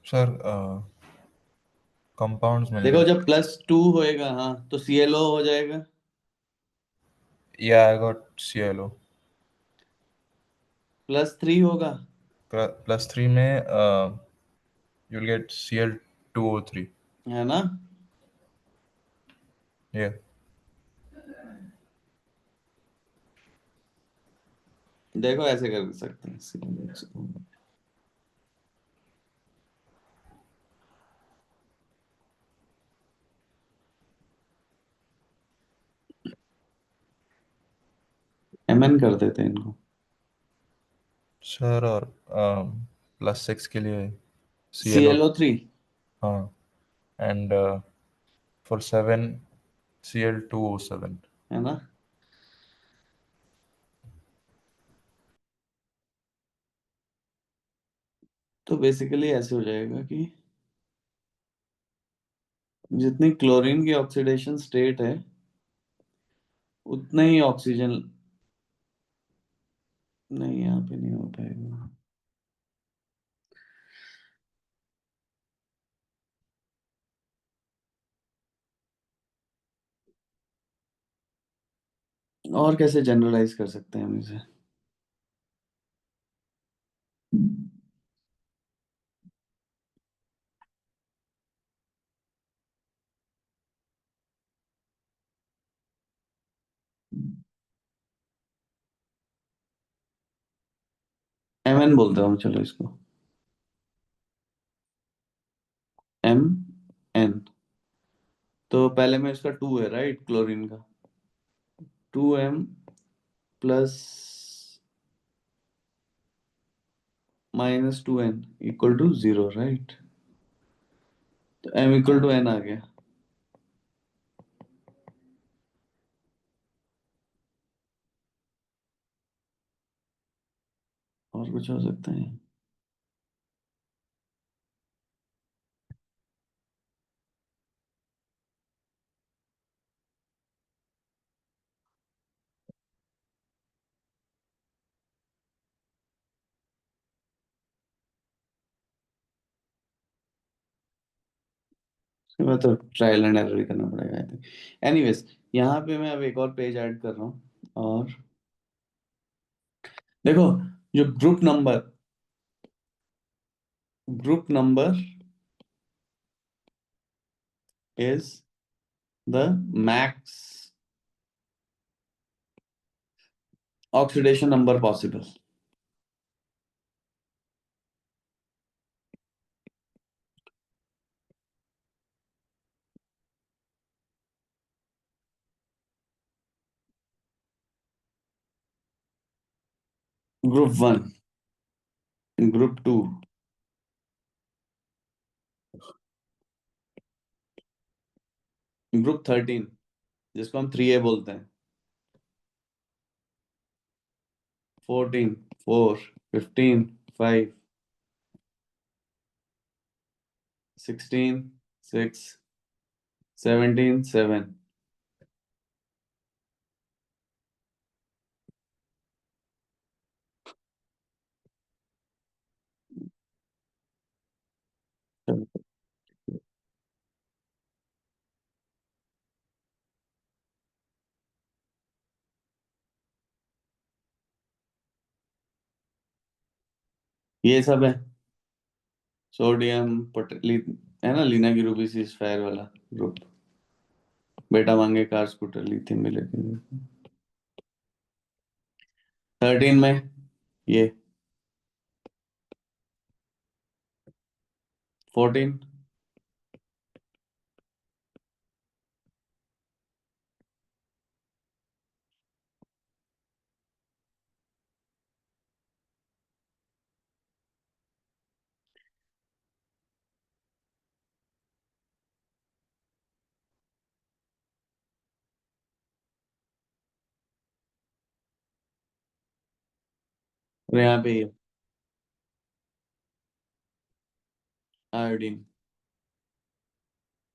सर कंपाउंड्स मिल देखो गए। जब +2 होएगा, हाँ, तो ClO हो जाएगा। या आई गॉट ClO। +3 होगा, +3 में यू विल गेट Cl2O3। है ना? ये देखो ऐसे कर सकते हैं। Mn कर देते हैं इनको। सर, और +6 के लिए ClO। ClO3, हाँ, एंड फॉर 7 Cl2O7। है ना? तो बेसिकली ऐसे हो जाएगा कि जितनी क्लोरीन की ऑक्सीडेशन स्टेट है, उतना ही ऑक्सीजन। नहीं, यहाँ पे नहीं हो पाएगा। और कैसे जनरलाइज कर सकते हैं हम इसे? Mn बोलते हूँ, चलो इसको। Mn। तो पहले में इसका 2 है, राइट, क्लोरीन का। 2m + -2n = 0, right? तो m = n आ गया। और कुछ हो सकता है? इसके बाद तो ट्रायल एंड एरर ही करना पड़ेगा, आई थिंक। एनीवेज, यहाँ पे मैं अब एक और पेज ऐड कर रहा हूँ। और देखो, जो group number is the max oxidation number possible. Group 1, group 2, group 13, जिसको हम 3A बोलते हैं। 14, 4, 15, 5, 16, 6, 17, 7। ये सब है। सोडियम है ना, लीना की रूबी सी स्फेयर वाला ग्रुप। बेटा मांगे कार स्कूटर लिथियम में लेके। 13 में ये। 14। और यहाँ पे ये आयोडीन।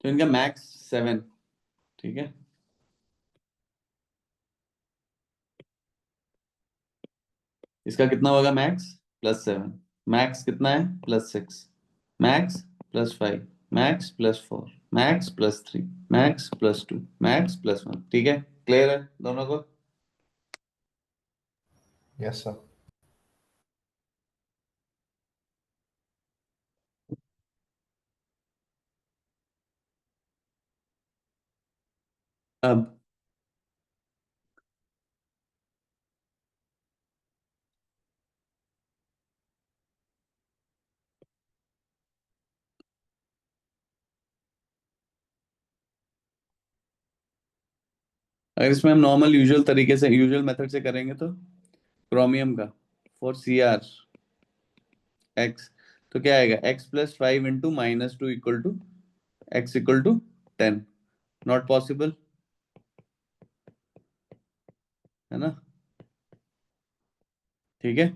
तो इनका मैक्स 7। ठीक है। इसका कितना होगा मैक्स? +7। मैक्स कितना है? +6। Max +5। Max +4। Max +3। Max +2। Max +1। ठीक है, क्लियर है दोनों को? Yes, sir. अब अगर इसमें हम नॉर्मल यूजुअल तरीके से, यूजुअल मेथड से करेंगे तो क्रोमियम का फॉर CrX, तो क्या आएगा? x+5 into -2 equal to x equal to 10। Not possible, है ना? ठीक है,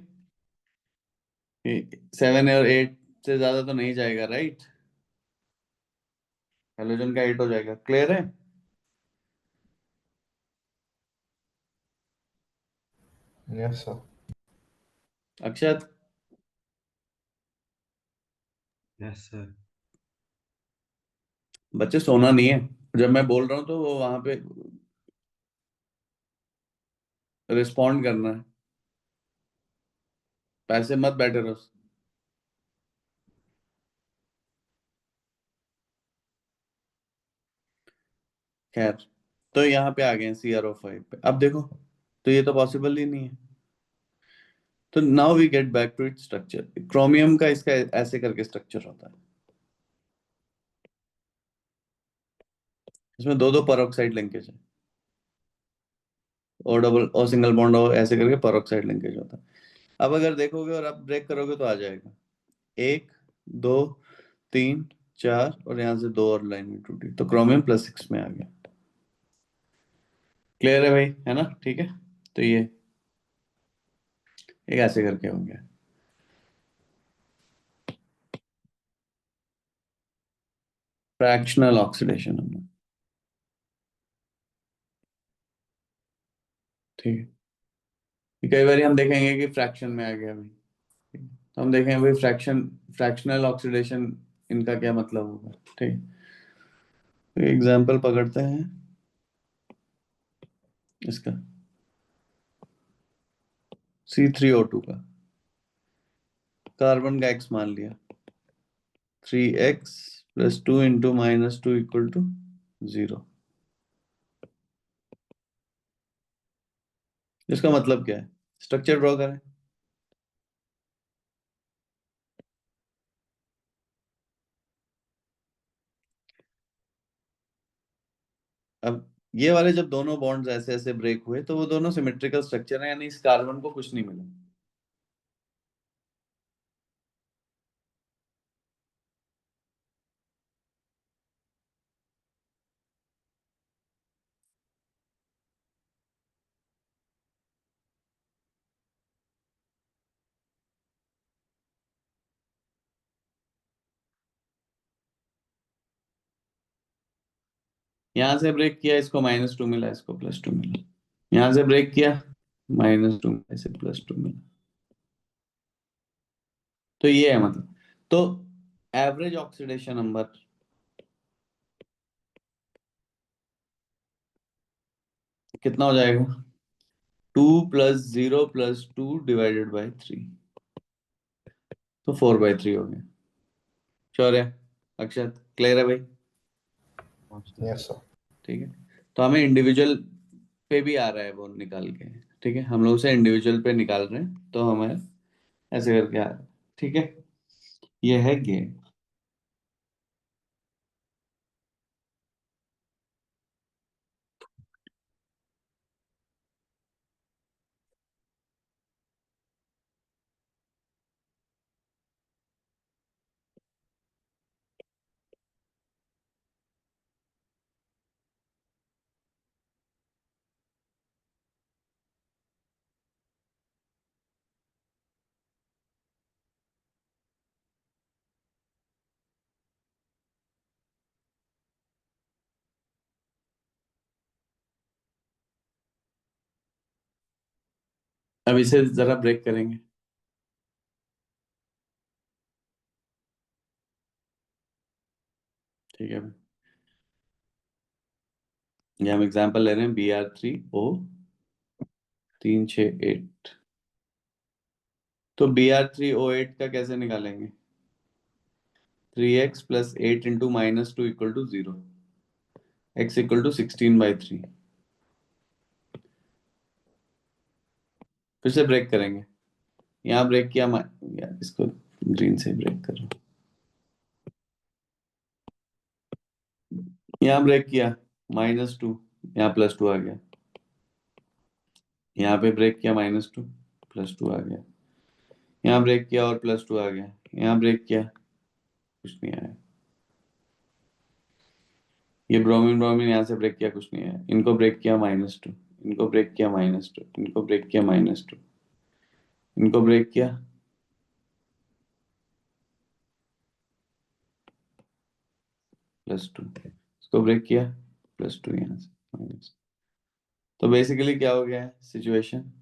7 और 8 से ज्यादा तो नहीं जाएगा, राइट? हेलोजन का 8 हो जाएगा। क्लियर है? Yes, sir. अक्षत, यस सर। बच्चे सोना नहीं है, जब मैं बोल रहा हूँ तो वो वहां पे रिस्पॉन्ड करना है, पैसे मत बैठे रहो। खैर, तो यहाँ पे आ गए हैं CrO5 पे। अब देखो, तो ये तो पॉसिबल ही नहीं है। तो now we get back to its structure. Chromium का इसका ऐसे करके स्ट्रक्चर होता है, इसमें दो दो परऑक्साइड लिंकेज है, O double O single bond O, ऐसे करके परऑक्साइड लिंकेज होता है। अब अगर देखोगे और अब ब्रेक करोगे तो आ जाएगा 1 2 3 4, और यहाँ से दो और लाइन में टूटी, तो क्रोमियम +6 में आ गया। क्लियर है भाई, है ना? ठीक है, तो ये एक ऐसे करके हो गया फ्रैक्शनल ऑक्सीडेशन। ठीक है, कई बार हम देखेंगे कि फ्रैक्शन में आ गया भाई, तो हम देखेंगे भाई फ्रैक्शनल ऑक्सीडेशन इनका क्या मतलब होगा। ठीक, तो एग्जाम्पल पकड़ते हैं इसका, C3O2 का, कार्बन का X मान लिया, 3x+2 इंटू -2 इक्वल टू 0। इसका मतलब क्या है? स्ट्रक्चर ड्रॉ करें। अब ये वाले जब दोनों बॉन्ड्स ऐसे ऐसे ब्रेक हुए तो वो दोनों सिमेट्रिकल स्ट्रक्चर है, यानी इस कार्बन को कुछ नहीं मिला। यहाँ से ब्रेक किया, इसको -2 मिला, इसको +2 मिला। यहाँ से ब्रेक किया, -2 मिला, इसे +2 मिला। तो ये है मतलब, तो एवरेज ऑक्सीडेशन नंबर कितना हो जाएगा? 2 + 0 + 2 डिवाइडेड बाई 3, तो 4/3 हो गया। श्योर है अक्षत? क्लियर है भाई? Yes, sir. ठीक है, तो हमें इंडिविजुअल पे भी आ रहा है वो निकाल के। ठीक है, हम लोग उसे इंडिविजुअल पे निकाल रहे हैं, तो हमें ऐसे करके आ रहा है। ठीक है, ये है गेम। अब इसे जरा ब्रेक करेंगे। ठीक है, ये हम एग्जांपल ले रहे हैं Br3O 368। तो Br3O8 का कैसे निकालेंगे? 3x plus 8 into -2 equal to 0, x equal to 16/3। फिर से ब्रेक करेंगे। यहाँ ब्रेक किया, यार इसको ग्रीन से ब्रेक करो। यहाँ ब्रेक किया -2, यहाँ +2 आ गया। यहाँ पे ब्रेक किया -2, +2 आ गया। यहाँ ब्रेक किया और +2 आ गया। यहाँ ब्रेक किया, कुछ नहीं आया। ये ब्रोमीन ब्रोमीन यहाँ से ब्रेक किया, कुछ नहीं आया। इनको ब्रेक किया -2, इनको ब्रेक किया -2, इनको ब्रेक किया -2, इनको ब्रेक किया +2, इसको ब्रेक किया +2, यहाँ से माइनस। तो बेसिकली क्या हो गया है सिचुएशन?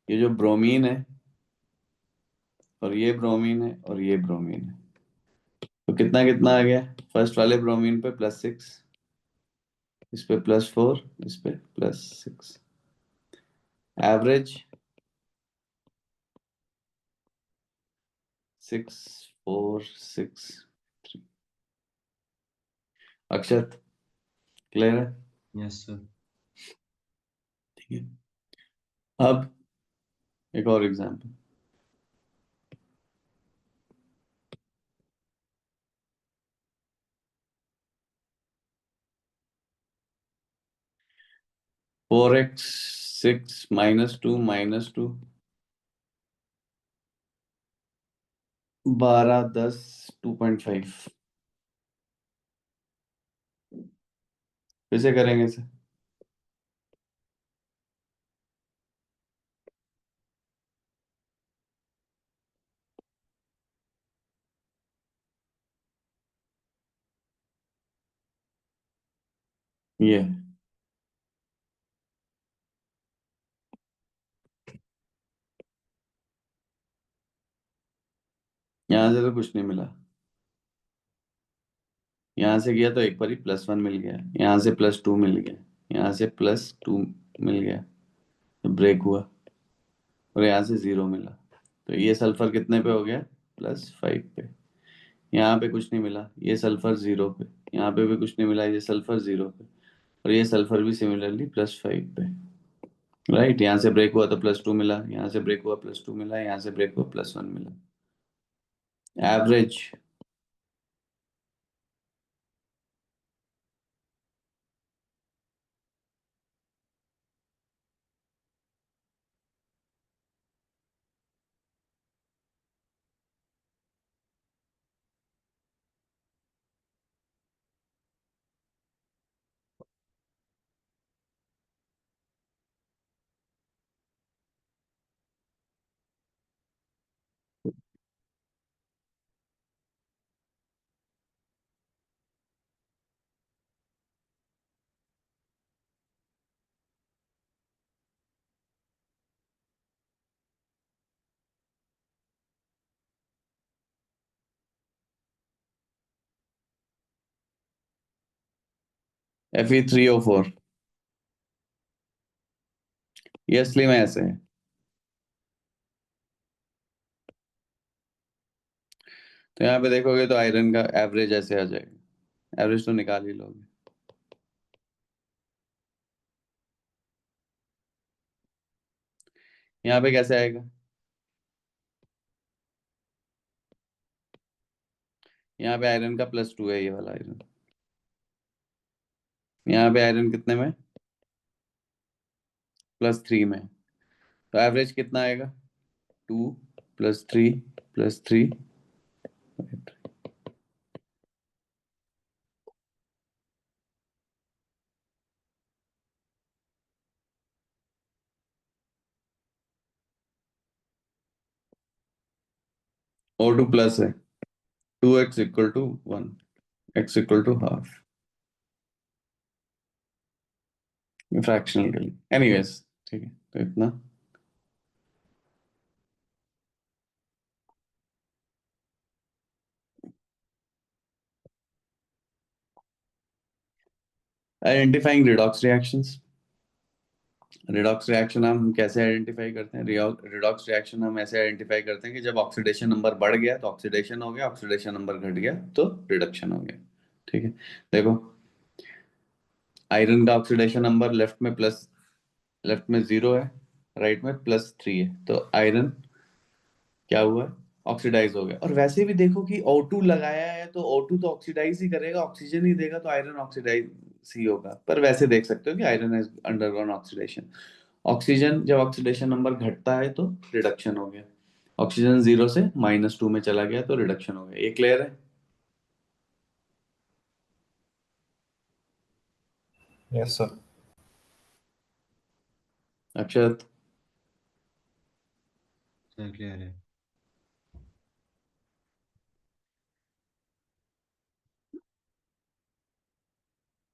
ये जो ब्रोमीन है और ये ब्रोमीन है और ये ब्रोमीन है, तो कितना कितना आ गया? फर्स्ट वाले ब्रोमीन पे +6, इस पे +4, इस पे +6। एवरेज 6, 4, 6, 3। अक्षत, क्लियर है? Yes sir. ठीक है, अब एक और एग्जांपल। 4x6 -2 12 10 2.5। फिर से करेंगे इसे। ये यहाँ से तो कुछ नहीं मिला, यहाँ से किया तो एक बार ही +1 मिल गया, यहाँ से +2 मिल गया, यहाँ से +2 मिल गया, तो ब्रेक हुआ, और यहाँ से 0 मिला। तो ये सल्फर कितने पे हो गया? +5 पे। यहाँ पे कुछ नहीं मिला, ये सल्फर 0 पे। यहाँ पे भी कुछ नहीं मिला, ये सल्फर 0 पे। और ये सल्फर भी सिमिलरली +5 पे। राइट, यहाँ से ब्रेक हुआ तो +2 मिला, यहाँ से ब्रेक हुआ +2 मिला, यहाँ से ब्रेक हुआ +1 मिला। एवरेज Fe3O4, ये असली में ऐसे है। तो यहाँ पे देखोगे तो आयरन का एवरेज ऐसे आ जाएगा। एवरेज तो निकाल ही लोगे। यहाँ पे कैसे आएगा? यहाँ पे आयरन का +2 है, ये वाला आयरन। यहाँ पे आयरन कितने में? +3 में। तो एवरेज कितना आएगा? 2 +3 +3। O2 प्लस है, 2x equal to 1, x equal to half, fractional के लिए। एनीवेज, ठीक है, तो इतना identifying redox reactions. Redox reaction हम कैसे आइडेंटिफाई करते हैं? रिडॉक्स रिएक्शन हम ऐसे आइडेंटिफाई करते हैं कि जब ऑक्सीडेशन नंबर बढ़ गया तो ऑक्सीडेशन हो गया, ऑक्सीडेशन नंबर घट गया तो रिडक्शन हो गया। ठीक है, देखो आयरन का ऑक्सीडेशन नंबर लेफ्ट में 0 है, राइट में +3 है, तो आयरन क्या हुआ? ऑक्सीडाइज हो गया। और वैसे भी देखो कि O2 लगाया है तो O2 तो ऑक्सीडाइज ही करेगा, ऑक्सीजन ही देगा, तो आयरन ऑक्सीडाइज ही होगा। पर वैसे देख सकते हो कि iron has undergone oxidation. Oxygen जब ऑक्सीडेशन नंबर घटता है तो रिडक्शन हो गया, ऑक्सीजन 0 से -2 में चला गया तो रिडक्शन हो गया। ये क्लियर है Yes, sir. अक्षत? सर क्लियर है।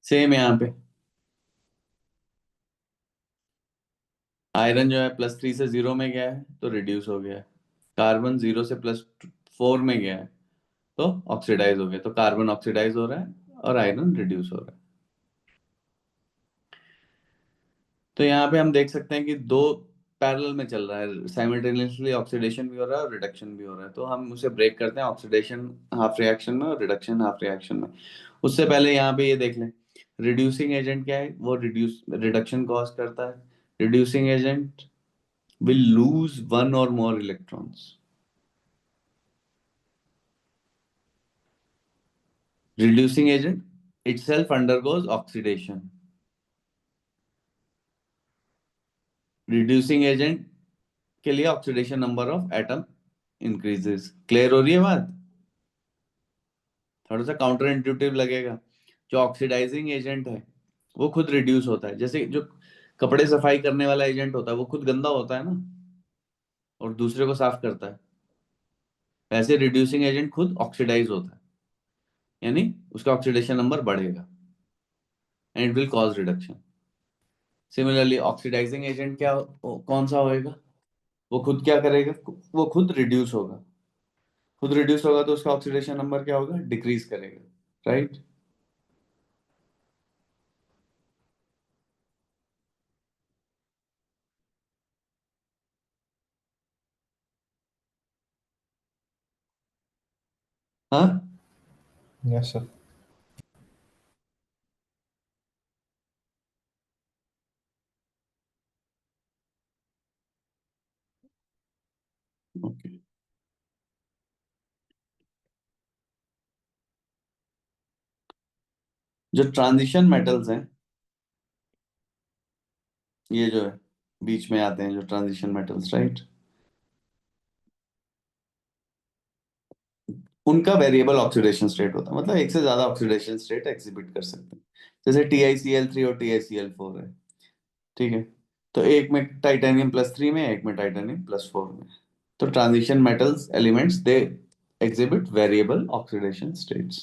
सेम यहाँ पे आयरन जो है +3 से 0 में गया है तो रिड्यूस हो गया है, कार्बन 0 से +4 में गया है तो ऑक्सीडाइज हो गया, तो कार्बन ऑक्सीडाइज हो रहा है और आयरन रिड्यूस हो रहा है। तो यहाँ पे हम देख सकते हैं कि दो पैरेलल में चल रहा है, साइमल्टेनियसली ऑक्सीडेशन भी हो रहा है और रिडक्शन भी हो रहा है। तो हम उसे ब्रेक करते हैं ऑक्सीडेशन हाफ रिएक्शन में और रिडक्शन हाफ रिएक्शन में। उससे पहले यहाँ पे ये देख लें, रिड्यूसिंग एजेंट क्या है? वो रिडक्शन कॉज करता है। Reducing agent will lose one और more electrons. Reducing agent itself undergoes oxidation. Reducing agent के लिए oxidation number of atom increases. Clear हो रही है बात? थोड़ा सा काउंटर इंट्यूटिव लगेगा। जो ऑक्सीडाइजिंग एजेंट है वो खुद रिड्यूस होता है, जैसे जो कपड़े सफाई करने वाला एजेंट होता है वो खुद गंदा होता है ना और दूसरे को साफ करता है, वैसे रिड्यूसिंग एजेंट खुद ऑक्सीडाइज होता है, यानी उसका ऑक्सीडेशन नंबर बढ़ेगा and it will cause reduction. Similarly oxidising agent क्या कौन सा होएगा? वो खुद क्या करेगा? वो खुद रिड्यूस होगा। खुद रिड्यूस होगा तो उसका ऑक्सीडेशन नंबर क्या होगा? डिक्रीज करेगा, राइट? हाँ, Yes, sir. ओके। जो ट्रांजिशन मेटल्स हैं, ये जो है बीच में आते हैं जो ट्रांजिशन मेटल्स, राइट, उनका वेरिएबल ऑक्सीडेशन स्टेट होता है, मतलब एक से ज्यादा ऑक्सीडेशन स्टेट एग्जिबिट कर सकते हैं। जैसे TiCl3 और TiCl4 है, ठीक है, तो एक में टाइटेनियम +3 में, एक में टाइटेनियम +4 में। तो transition metals elements they exhibit variable oxidation states.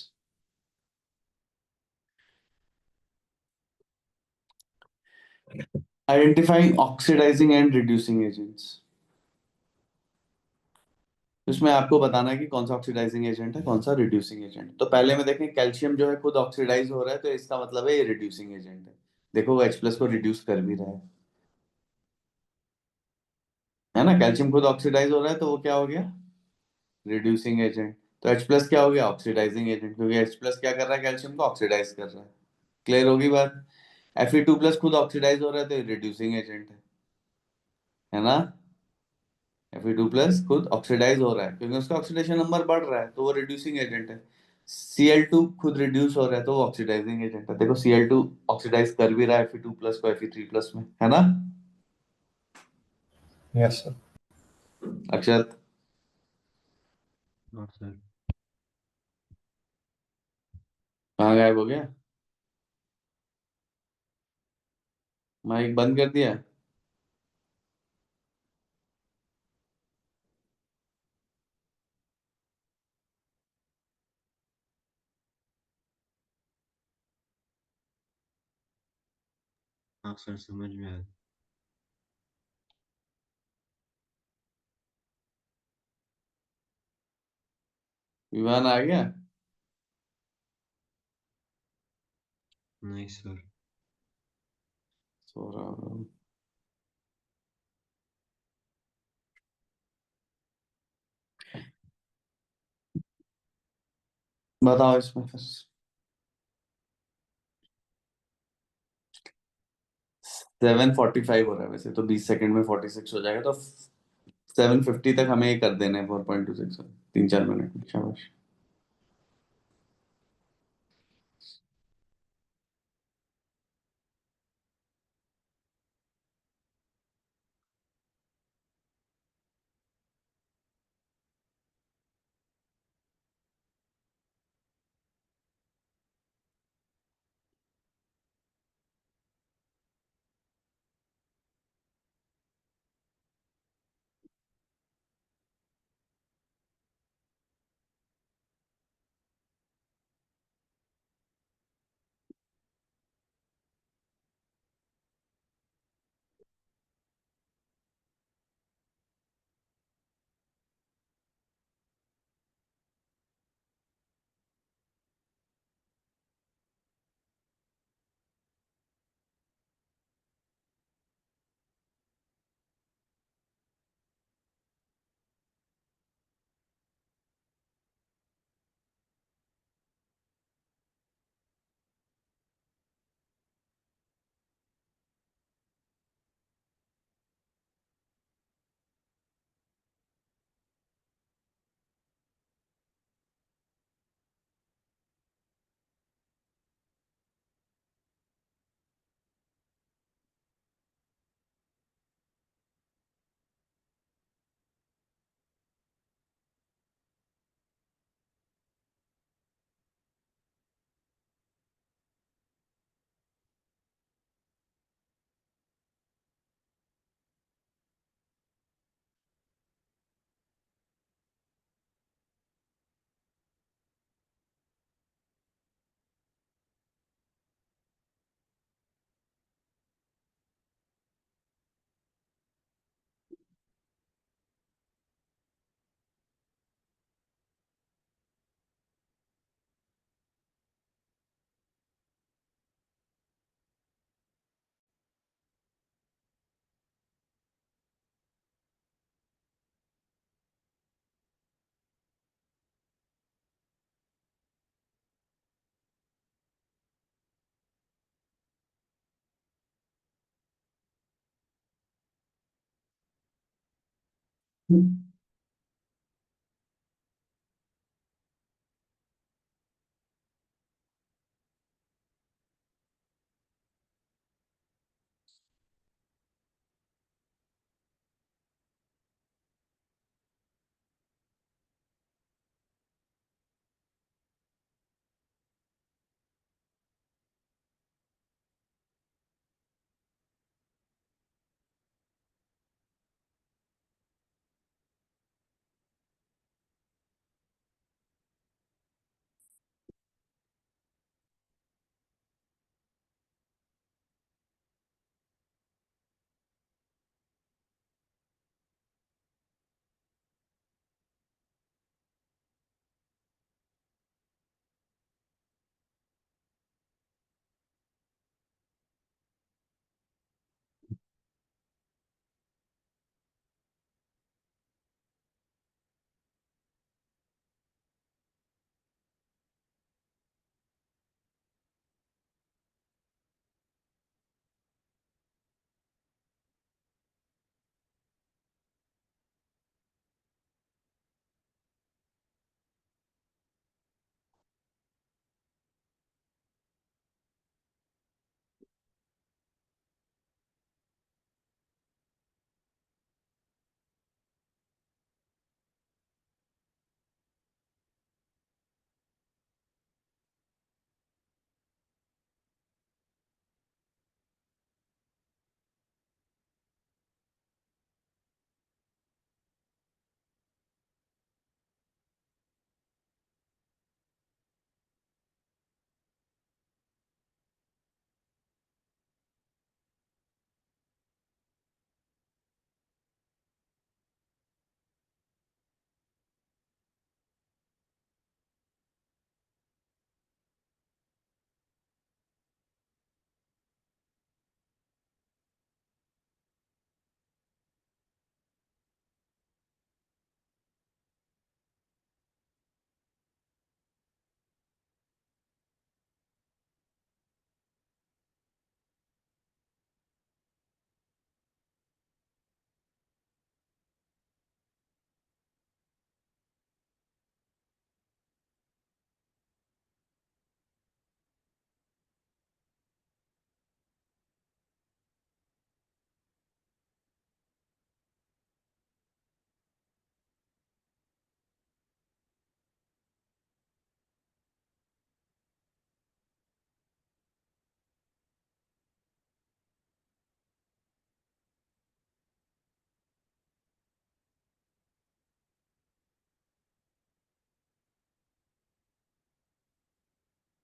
Identifying oxidising and reducing agents. इसमें आपको बताना है कि कौन सा ऑक्सीडाइजिंग एजेंट है, कौन सा रिड्यूसिंग एजेंट। तो पहले में देखें, कैल्शियम जो है खुद ऑक्सीडाइज हो रहा है तो इसका मतलब है ये रिड्यूसिंग एजेंट है। देखो वो H+ को रिड्यूस कर भी रहा है ना, कैल्शियम खुद ऑक्सीडाइज हो रहा है तो वो क्या हो गया? Reducing agent. तो H+ क्या हो गया? ऑक्सीडाइजिंग एजेंट, क्योंकि H+ क्या कर रहा है? कैल्शियम को ऑक्सीडाइज कर रहा है। क्लियर होगी बात? Fe2+ खुद ऑक्सीडाइज हो रहा है तो रिड्यूसिंग एजेंट है ना। Fe2+ खुद ऑक्सीडाइज हो रहा है क्योंकि उसका ऑक्सीडेशन नंबर बढ़ रहा है तो वो रिड्यूसिंग एजेंट है। Cl2 खुद रिड्यूस हो रहा है तो वो ऑक्सीडाइजिंग एजेंट है। देखो Cl2 ऑक्सीडाइज कर भी रहा है Fe2+ को Fe3+ में, है ना Yes, sir. अक्षत? हाँ सर। कहाँ गायब हो गया? माइक बंद कर दिया? हाँ सर, समझ में आया। विवान आ गया। नहीं सर। सो रहा हूँ। बताओ इसमें फिर। 7:45 हो रहा है, वैसे तो 20 सेकंड में 46 हो जाएगा, तो 7:50 तक हमें ये कर देना है 4.26, 3-4 मिनट में, शाबाश।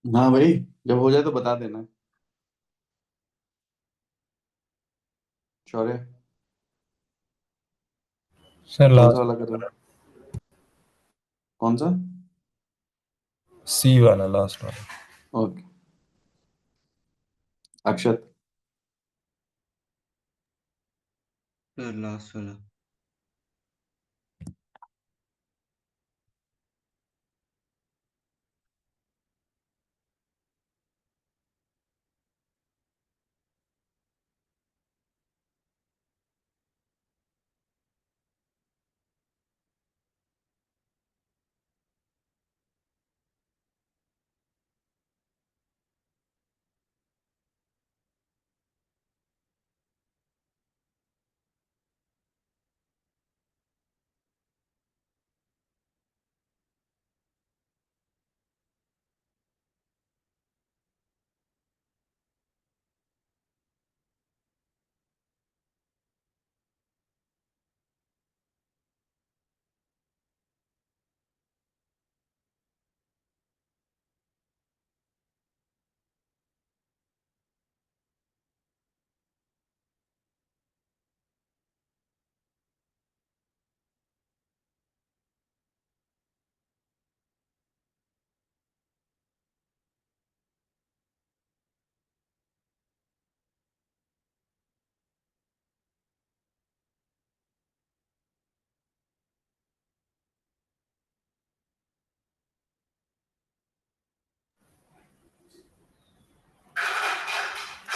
हाँ भाई, जब हो जाए तो बता देना। शौर्य, सर कौन सा लास्ट वाला कर रहे हो? कौन सा? सी वाला, लास्ट वाला। ओके। अक्षत। सर लास्ट वाला।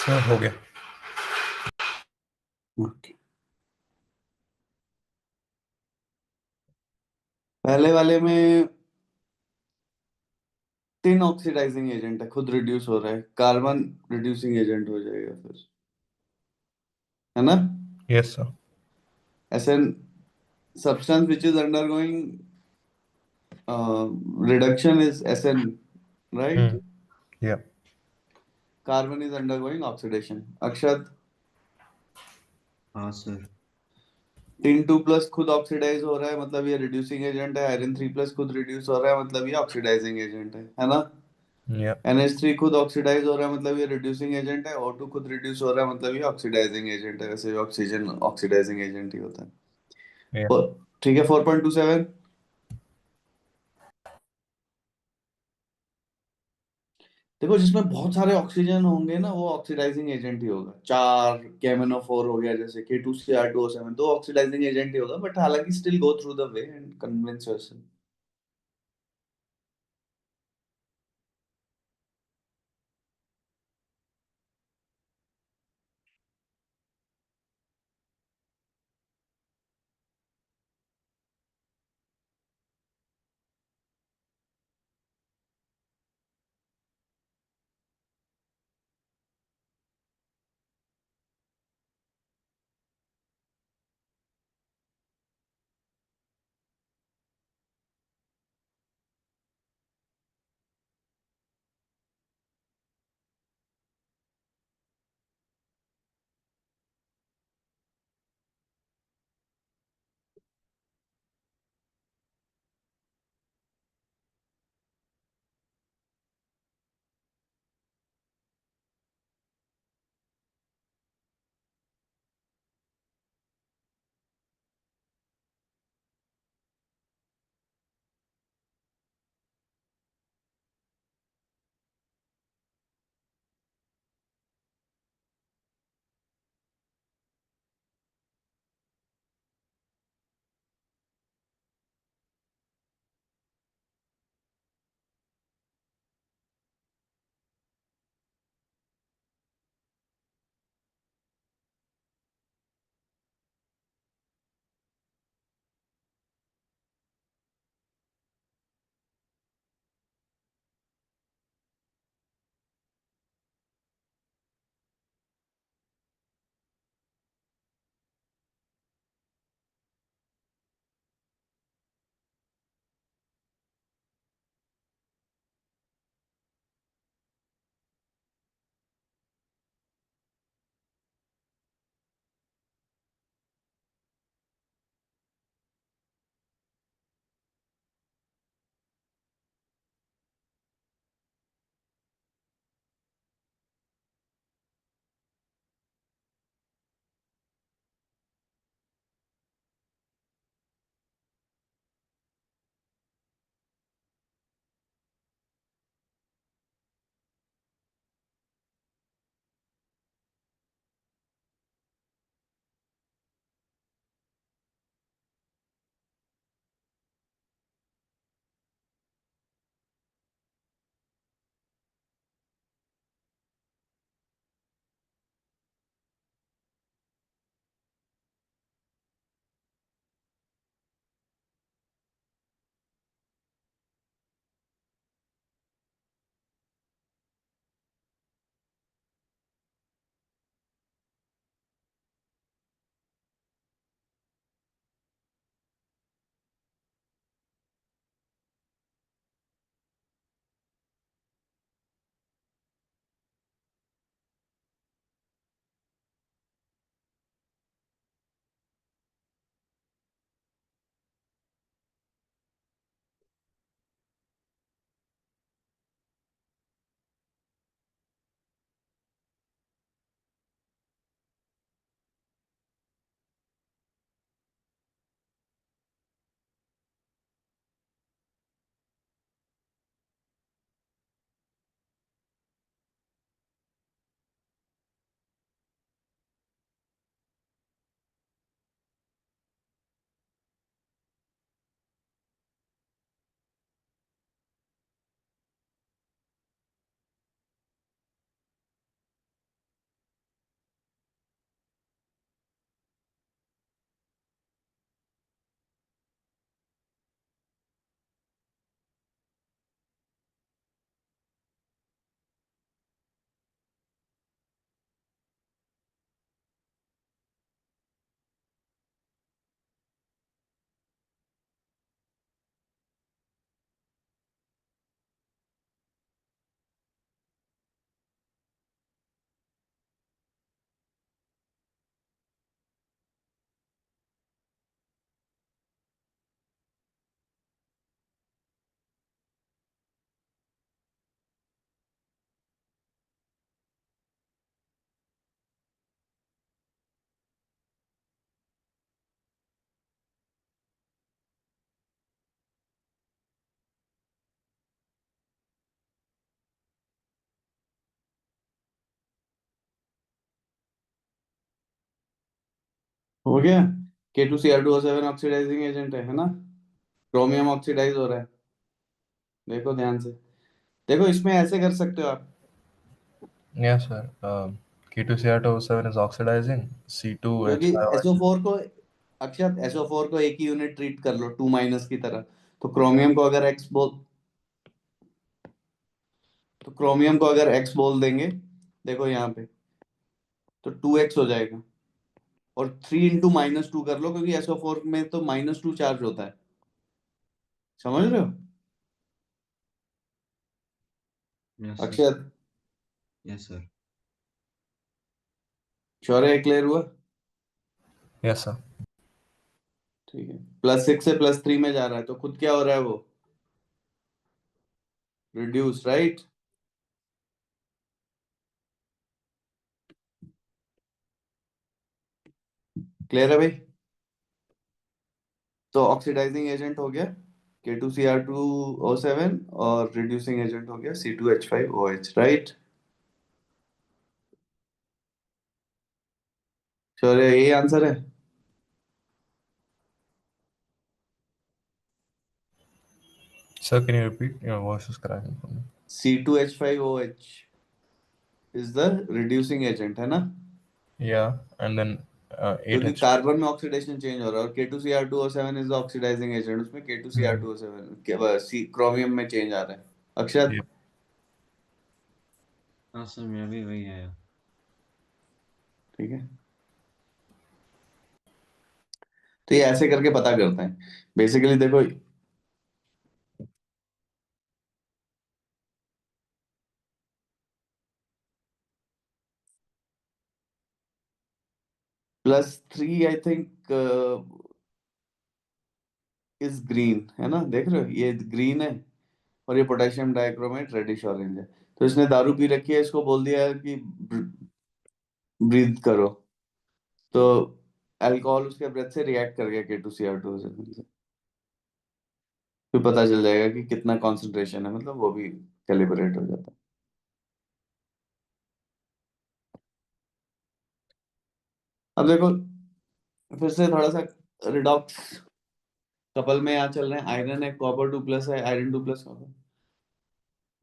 सर हो गया। ओके। पहले वाले में तीन ऑक्सीडाइजिंग एजेंट है, खुद रिड्यूस हो रहा है, कार्बन रिड्यूसिंग एजेंट हो जाएगा फिर, है ना? Yes sir. ऐसे substance which is undergoing reduction is SN, right? या Carbon is undergoing oxidation. अक्षत, हाँ सर। टिन टू प्लस खुद ऑक्सीडाइज हो रहा है, मतलब ये रिड्यूसिंग एजेंट है। आयरन थ्री प्लस खुद रिड्यूस हो रहा है, मतलब ये ऑक्सीडाइजिंग एजेंट है ना? या NH3 खुद ऑक्सीडाइज हो रहा है, मतलब ये रिड्यूसिंग एजेंट है। O2 खुद रिड्यूस हो रहा है, मतलब ये ऑक्सीडाइजिंग एजेंट है। वैसे ऑक्सीजन ऑक्सीडाइजिंग एजेंट ही होता है। या ठीक है, 4.27। देखो, जिसमें बहुत सारे ऑक्सीजन होंगे ना, वो ऑक्सीडाइजिंग एजेंट ही होगा। चार KMnO4 हो गया, जैसे K2Cr2O7, तो ऑक्सीडाइजिंग एजेंट ही होगा। बट हालांकि still go through the way and convince yourself. हो गया। K2Cr2O7 ऑक्सीडाइजिंग एजेंट है ना। क्रोमियम ऑक्सीडाइज हो रहा है। देखो ध्यान से। देखो इसमें ऐसे कर सकते हो आप। Yes, sir. K2Cr2O7 is oxidizing. क्योंकि C2H5OH. SO4 को, अक्षत SO4 को एक ही यूनिट ट्रीट कर लो 2 की तरह। तो क्रोमियम को अगर एक्स बोल तो क्रोमियम को अगर एक्स बोल देंगे, देखो यहाँ पे, तो 2x हो जाएगा। और 3 × -2 कर लो, क्योंकि SO4 में तो -2 चार्ज होता है। समझ रहे हो yes sir. Akshat? Yes sir. Sure है, क्लियर हुआ? Yes, sir. ठीक है। +6 से +3 में जा रहा है, तो खुद क्या हो रहा है वो? Reduce, right? क्लियर है भाई? तो ऑक्सीडाइजिंग एजेंट हो गया K2Cr2O7, और रिड्यूसिंग एजेंट हो गया C2H5OH, राइट? श्योर है, यही आंसर है? Sir, can you repeat? Your voice is cracking for me. C2H5OH is the reducing agent, है ना? Yeah, and then क्योंकि 8H. कार्बन में ऑक्सीडेशन चेंज हो रहा है, और K2Cr2O7 is the oxidising agent, उसमें Hmm. K2Cr2O7 क्रोमियम में चेंज आ रहा है। अक्षत? Yeah. हाँ सर, मैं भी वही आया। ठीक है। तो ये ऐसे करके पता करते हैं बेसिकली। देखो, +3 आई थिंक इज ग्रीन, है ना? देख रहे हो, ये ग्रीन है, और ये पोटेशियम डाइक्रोमेट रेडिश ऑरेंज है। तो इसने दारू पी रखी है, इसको बोल दिया है कि ब्रीथ करो। तो अल्कोहल उसके ब्रेथ से रिएक्ट कर गया K2Cr2 से। फिर पता चल जाएगा कि कितना कॉन्सेंट्रेशन है, मतलब वो भी कैलिब्रेट हो जाता है। अब देखो, फिर से थोड़ा सा रिडॉक्स कपल में यहाँ चल रहे हैं। आयरन है, Copr 2+ है, Iron 2+ कॉपर,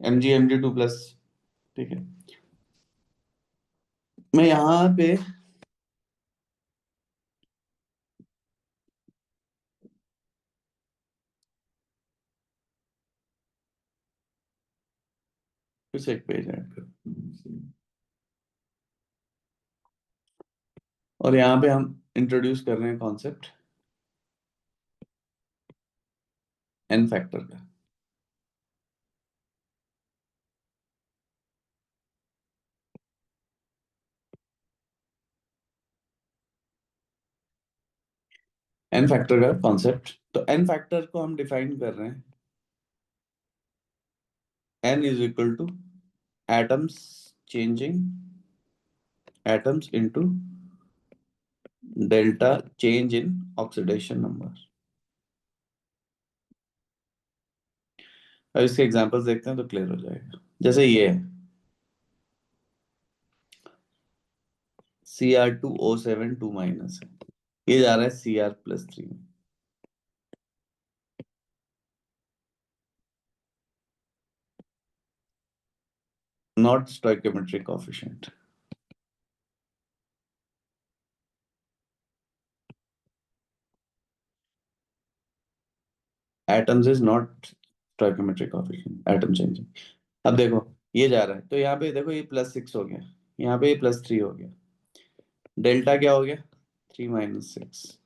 Mg Mg2+। ठीक है। मैं यहाँ पे फिर से एक पेज ऐड कर, और यहाँ पे हम इंट्रोड्यूस कर रहे हैं कॉन्सेप्ट एन फैक्टर का। एन फैक्टर का कॉन्सेप्ट, तो एन फैक्टर को हम डिफाइन कर रहे हैं। N is equal to atoms changing, atoms into delta change in oxidation number. अब इसके एग्जांपल्स देखते हैं तो क्लियर हो जाएगा। जैसे ये है Cr2O7 2- है, ये जा रहा है Cr+3 में। Not stoichiometric coefficient. Atoms is not stoichiometric coefficient, atom changing. अब देखो, ये जा रहा है, तो यहाँ पे देखो ये +6 हो गया, यहाँ पे ये +3 हो गया। डेल्टा क्या हो गया? 3 - 6।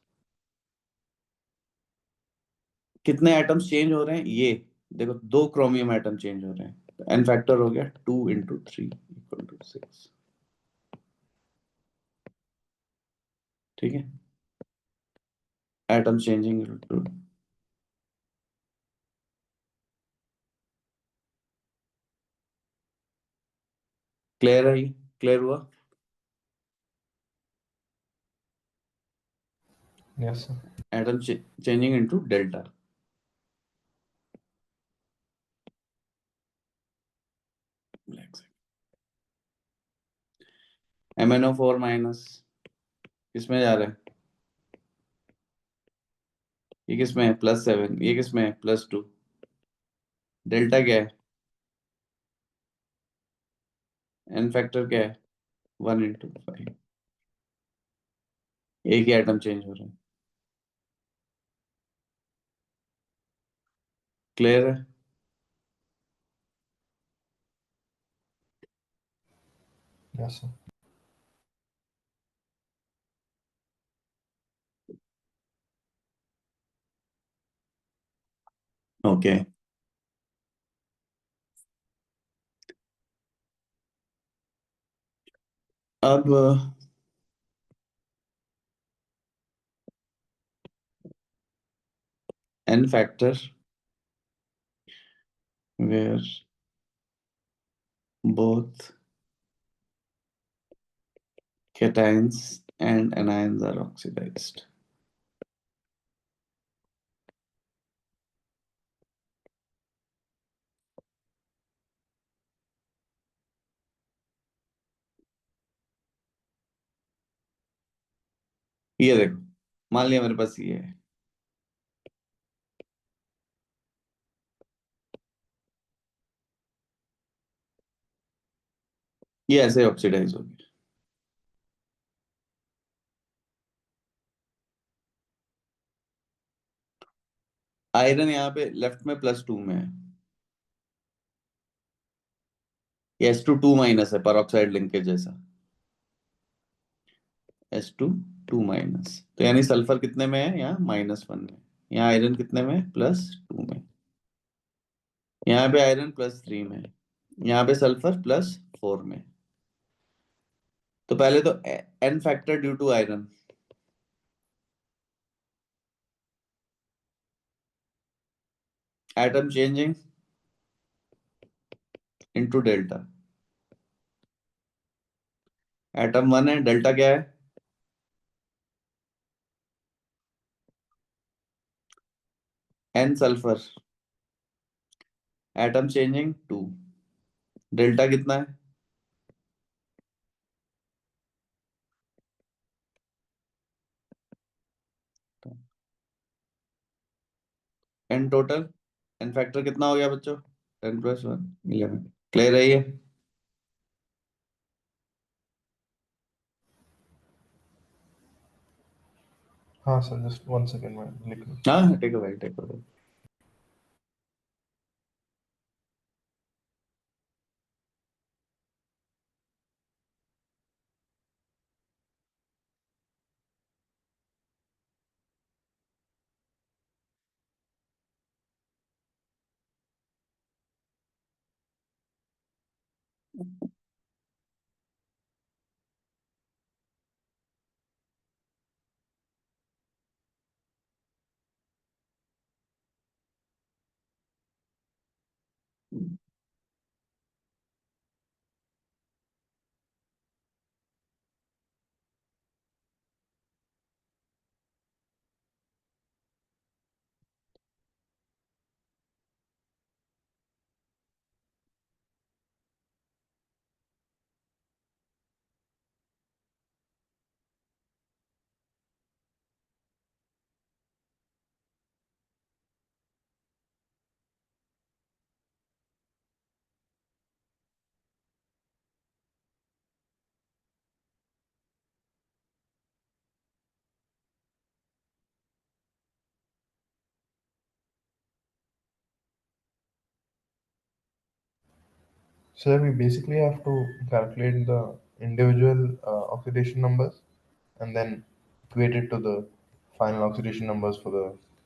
कितने एटम्स चेंज हो रहे हैं ये? देखो, 2 क्रोमियम एटम चेंज हो रहे हैं, तो एन फैक्टर हो गया 2 × 3 = 6। ठीक है। एटम चेंजिंग टू, क्लियर है? ये क्लियर हुआ? Yes, sir. Atom changing into delta. MnO4- किसमें जा रहा है? ये किस में है? +7। ये किस में है? +2। डेल्टा क्या है? एन फैक्टर क्या है? 1 × 5। एक ही आइटम चेंज हो रहा है। क्लियर है? Yes, sir. ओके। अब n factor where both cations and anions are oxidized. ये देखो, मान लिया मेरे पास ये है, ये ऐसे ऑक्सीडाइज हो गया। आयरन यहाँ पे लेफ्ट में +2 में है, ये S2 2- है, परऑक्साइड लिंकेज जैसा। S2 2-, तो यानी सल्फर कितने में है? यहाँ -1 में। यहाँ आयरन कितने में है? +2 में। यहाँ पे आयरन +3 में। यहाँ पे सल्फर +4 में। तो पहले तो n factor due to iron, atom changing into delta. Atom 1 है, डेल्टा क्या है? n sulphur, atom changing 2। Delta कितना है? n टोटल, n फैक्टर कितना हो गया बच्चों? 10 + 1 11। क्लियर है ये? हाँ सर, just 1 second मैं लिख लूँ. हाँ, टेक भाई, take. So we basically have to calculate the individual oxidation numbers and then equate it to the final oxidation numbers for the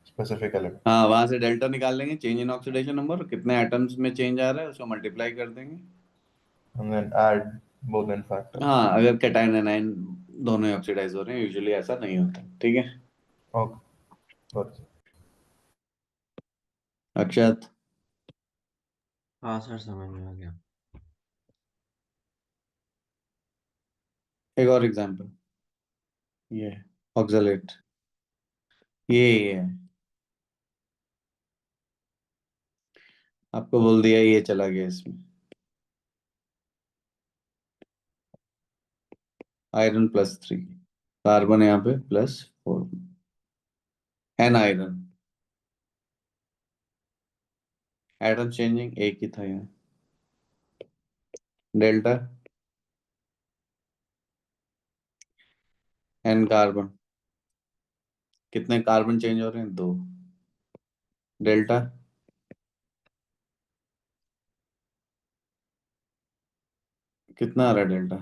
specific element. हाँ, वहां से डेल्टा निकाल लेंगे, चेंज इन ऑक्सीडेशन नंबर, कितने एटम्स में change आ रहा है उसको मल्टीप्लाई कर देंगे। And then add both end factors. हाँ, अगर कैटायन एनायन दोनों ही ऑक्सीडाइज हो रहे हैं, यूजुअली ऐसा नहीं होता। ठीक है Okay, got it. अक्षत? हाँ सर, समझ में आ गया। एक और एग्जांपल, ये ऑक्सलेट, ये है, आपको बोल दिया ये चला गया इसमें, आयरन +3, कार्बन यहाँ पे +4, एन आयरन एटम चेंजिंग एक ही था यहाँ। डेल्टा एन कार्बन, कितने कार्बन चेंज हो रहे हैं? दो। डेल्टा कितना आ रहा है? डेल्टा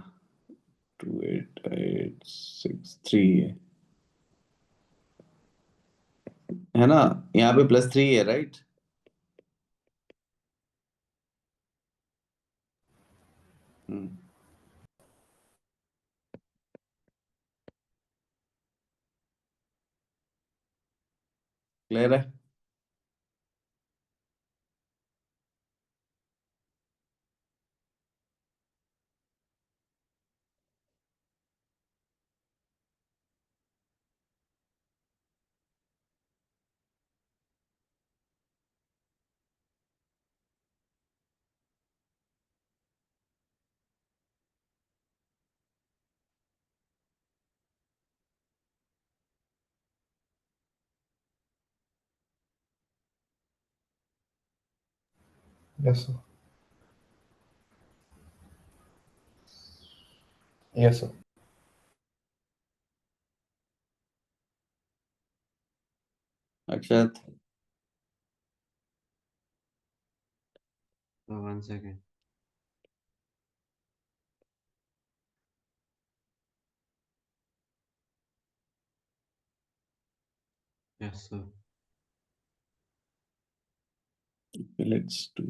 28863 है ना? यहाँ पे +3 है, राइट? हम्म। क्लियर है? Yes, sir. Yes, sir. Akshat, 1 second. Yes, sir. Let's do.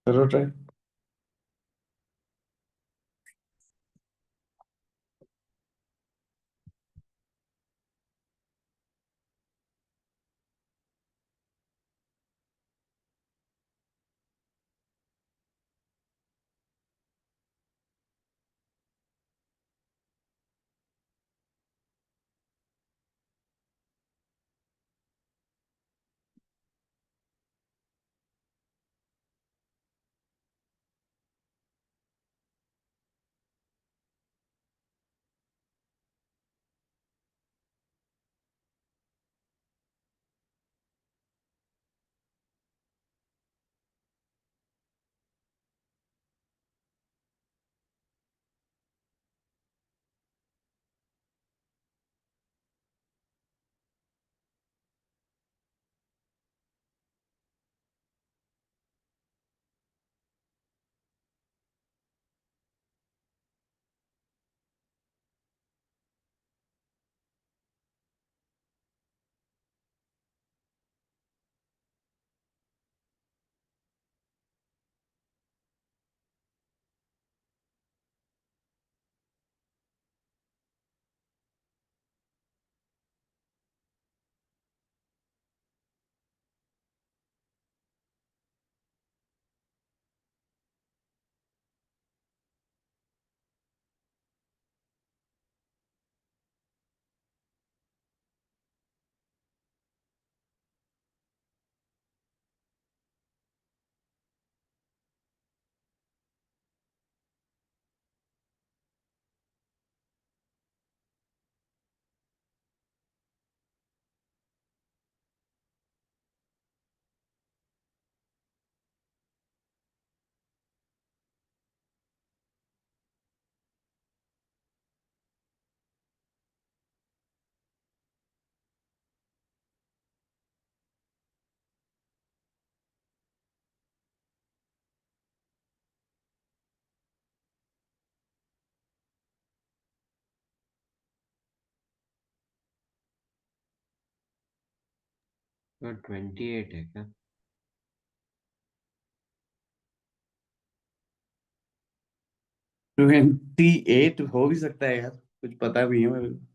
करो ट्राई। तो 28 है क्या? 28 हो भी सकता है यार, कुछ पता भी है मेरे को।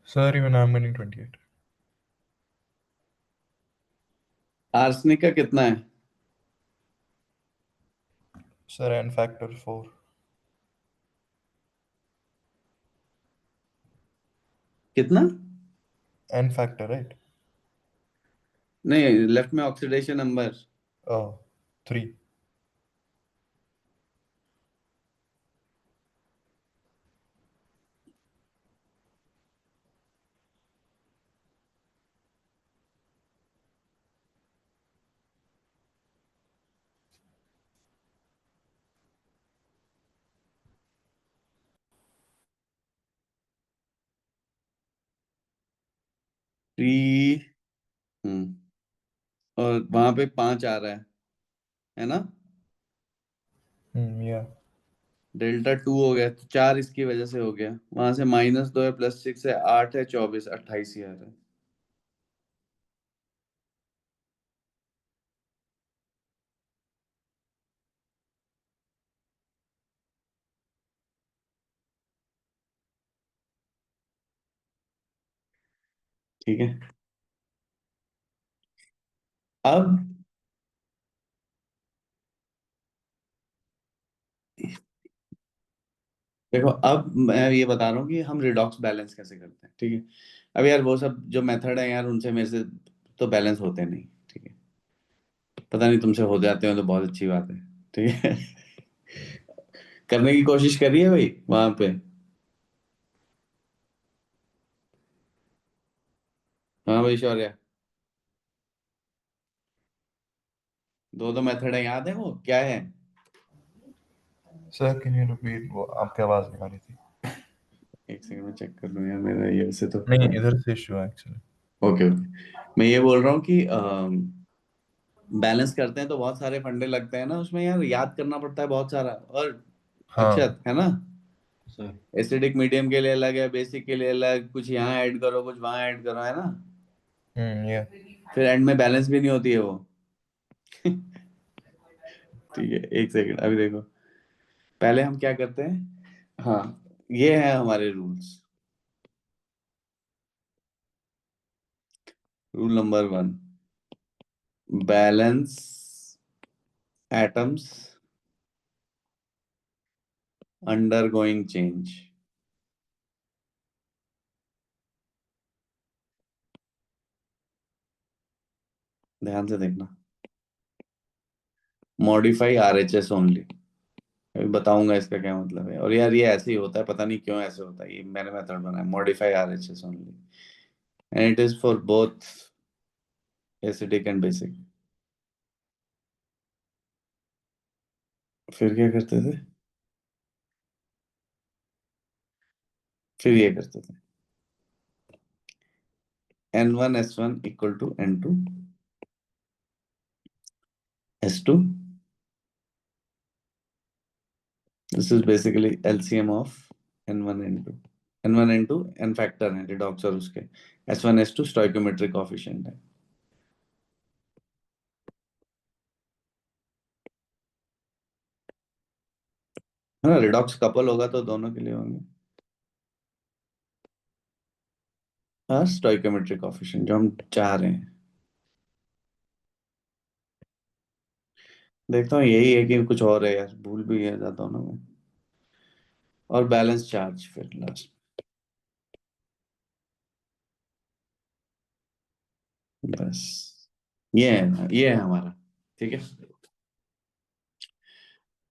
Sir, even I'm getting 28. Arsenic का कितना है? Sir, n factor 4. कितना? N factor, right? नहीं, लेफ्ट में ऑक्सीडेशन नंबर। Oh, 3. थ्री। हम्म। और वहां पे 5 आ रहा है ना? Yeah. डेल्टा 2 हो गया तो 4 इसकी वजह से हो गया। वहां से -2 है, +6 है, 8 है, 24, 28 ही आ रहा है। ठीक है। अब देखो, अब मैं ये बता रहा हूँ कि हम रिडॉक्स बैलेंस कैसे करते हैं। ठीक है। अब यार वो सब जो मेथड है यार, उनसे मेरे से तो बैलेंस होते नहीं। ठीक है। पता नहीं, तुमसे हो जाते हो तो बहुत अच्छी बात है। ठीक है। करने की कोशिश करिए भाई वहां पे। हाँ भाई शौर्य, दो दो मेथड है, याद है वो क्या है? Sir, can you repeat? वो आपकी आवाज नहीं आ रही थी. एक सेकंड में चेक कर लूँ यार, मेरा ये वैसे तो नहीं, इधर से इशू है एक्चुअली. Okay okay. मैं ये बोल रहा हूँ कि बैलेंस करते हैं तो बहुत सारे फंडे लगते हैं ना उसमें यार, याद करना पड़ता है बहुत सारा। और हाँ. अक्षत है ना, सर। एसिडिक मीडियम के लिए अलग है, बेसिक के लिए अलग, कुछ यहाँ ऐड करो कुछ वहां ऐड करो, है ना? Yeah. फिर एंड में बैलेंस भी नहीं होती है वो। ठीक है, एक सेकंड अभी देखो। पहले हम क्या करते हैं, हाँ, ये है हमारे rules. Rule number 1, balance atoms undergoing change. ध्यान से देखना। Modify RHS only. अभी बताऊंगा इसका क्या मतलब है। और यार ये ऐसे ही होता है, पता नहीं क्यों ऐसे होता है, ये मैंने मेथड बनाया, modify RHS only, and it is for both acidic and basic. फिर क्या करते थे? फिर ये करते थे, N1 S1 equal to N2 S2। This is basically LCM of N1 N2। N1 N2 N factor है रिडॉक्स, और उसके S1 S2 स्टोइकोमेट्रिक कोफिशिएंट है। है ना, रिडॉक्स कपल होगा तो दोनों के लिए होंगे। हाँ, स्टोइकोमेट्रिक कोफिशिएंट जो हम चाह रहे हैं। देखता हूँ यही है कि कुछ और है यार, भूल भी गया जाता हूँ ना मैं। और बैलेंस चार्ज फिर लास्ट। बस ये है हमारा। ठीक है।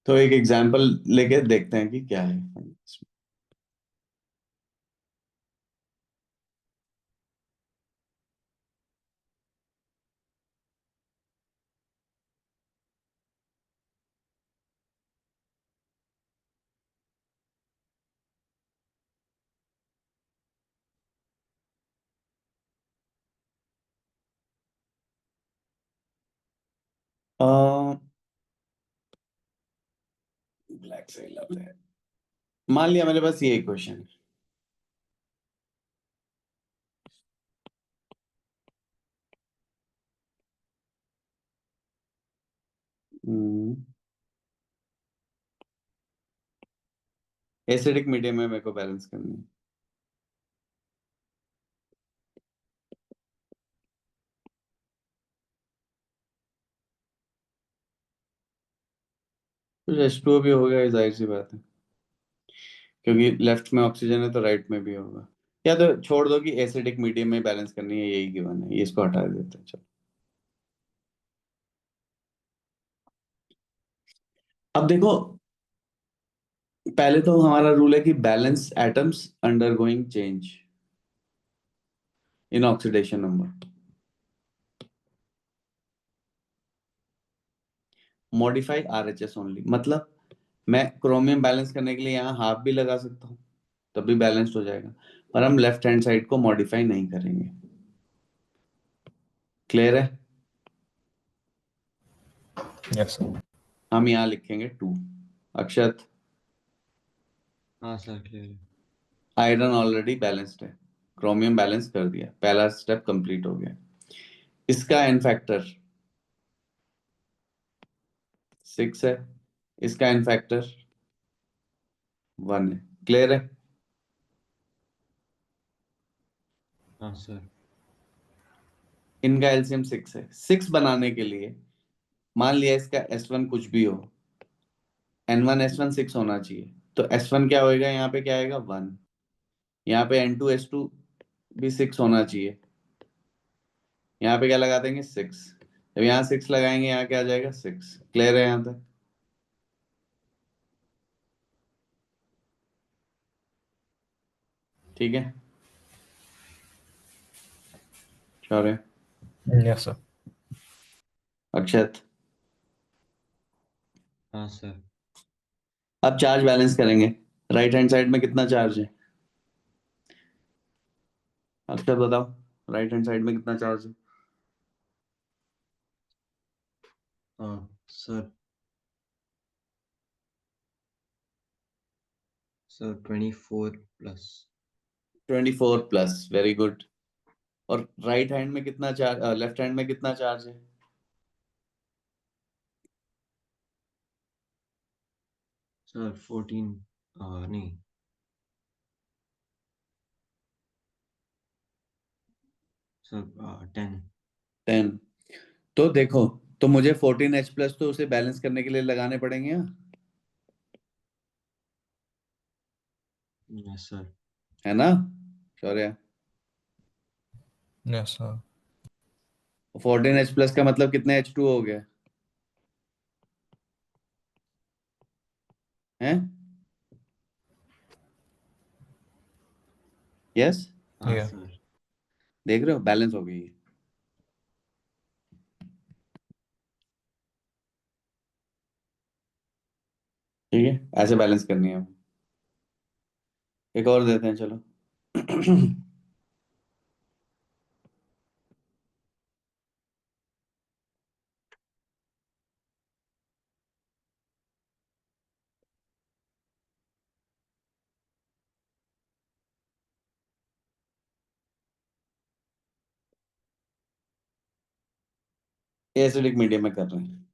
तो एक एग्जांपल लेके देखते हैं कि क्या है। ब्लैक से लव है। मान लिया मेरे पास ये क्वेश्चन है। एसिडिक मीडियम में मेरे को बैलेंस करनी है। कुछ H2O भी होगा, जाहिर सी बात है, क्योंकि लेफ्ट में ऑक्सीजन है तो राइट में भी होगा। या तो छोड़ दो कि एसिडिक मीडियम में बैलेंस करनी है, यही गिवन है, ये इसको हटा देते हैं, चलो। अब देखो, पहले तो हमारा रूल है कि balance atoms undergoing change in oxidation number, modify RHS only. मतलब मैं क्रोमियम बैलेंस करने के लिए यहाँ हाफ भी लगा सकता हूँ, तब भी बैलेंस्ड हो जाएगा, पर हम लेफ्ट हैंड साइड को मॉडिफाई नहीं करेंगे। क्लियर है? Yes, sir. हम यहाँ लिखेंगे 2। अक्षत, हाँ सर क्लियर है। आयरन ऑलरेडी बैलेंस्ड है, क्रोमियम बैलेंस कर दिया, पहला स्टेप कंप्लीट हो गया। इसका एन फैक्टर 6 है, इसका एन फैक्टर 1 है। क्लियर है? हाँ सर। इनका एलसीएम 6 है। 6 बनाने के लिए मान लिया इसका S1 कुछ भी हो, N1 S1 6 होना चाहिए, तो S1 क्या होएगा, यहाँ पे क्या आएगा 1, यहाँ पे N2 S2 भी 6 होना चाहिए, यहाँ पे क्या लगा देंगे 6, जब यहाँ 6 लगाएंगे यहाँ क्या आ जाएगा 6। क्लियर है यहाँ तक? ठीक है, शौर्य, Yes, sir. अक्षत। हाँ सर। अब चार्ज बैलेंस करेंगे, राइट हैंड साइड में कितना चार्ज है, अक्षत बताओ, राइट हैंड साइड में कितना चार्ज है? हाँ sir. Sir 24 plus. 24 plus, very good. और राइट हैंड में कितना चार्ज, लेफ्ट हैंड में कितना चार्ज है? सर 14 नहीं सर 10। 10। तो देखो, तो मुझे 14H प्लस तो उसे बैलेंस करने के लिए लगाने पड़ेंगे यहाँ, यस सर। है ना शौर्य? Yes, sir. 14H प्लस का मतलब कितने H2 हो गए हैं? यस, हाँ Yeah. सर। देख रहे हो, बैलेंस हो गई है। ठीक है, ऐसे बैलेंस करनी है। एक और देते हैं, चलो। एसिडिक मीडियम में कर रहे हैं।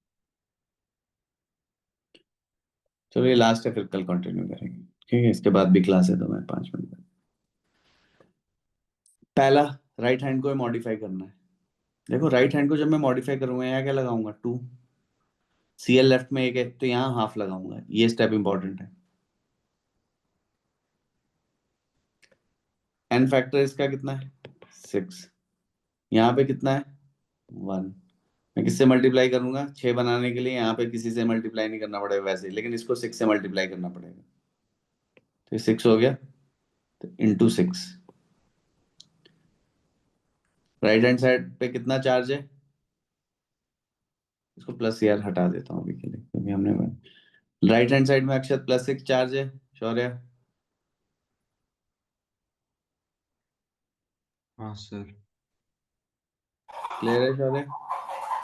चलो ये लास्ट है, फिर कल कंटिन्यू करेंगे। ठीक है, इसके बाद भी क्लास है तो मैं 5 मिनट बाद। पहला, राइट हैंड को मॉडिफाई करना है। देखो राइट हैंड को जब मैं मॉडिफाई करूंगा, यहाँ क्या लगाऊंगा 2, Cl लेफ्ट में एक है तो यहाँ हाफ लगाऊंगा, ये स्टेप इंपॉर्टेंट है। एन फैक्टर इसका कितना है 6, यहाँ पे कितना है 1। मैं किससे मल्टीप्लाई करूंगा, 6 बनाने के लिए यहाँ पे किसी से मल्टीप्लाई नहीं करना पड़ेगा वैसे ही, लेकिन इसको 6 से मल्टीप्लाई करना पड़ेगा, तो ये 6 हो गया, तो इंटू 6। राइट हैंड साइड पे कितना चार्ज है, इसको प्लस यार हटा देता हूँ अभी के लिए, क्योंकि हमने राइट हैंड साइड में अक्षर +6 चार्ज है। शौर्य, हाँ सर। क्लियर है शौर्य?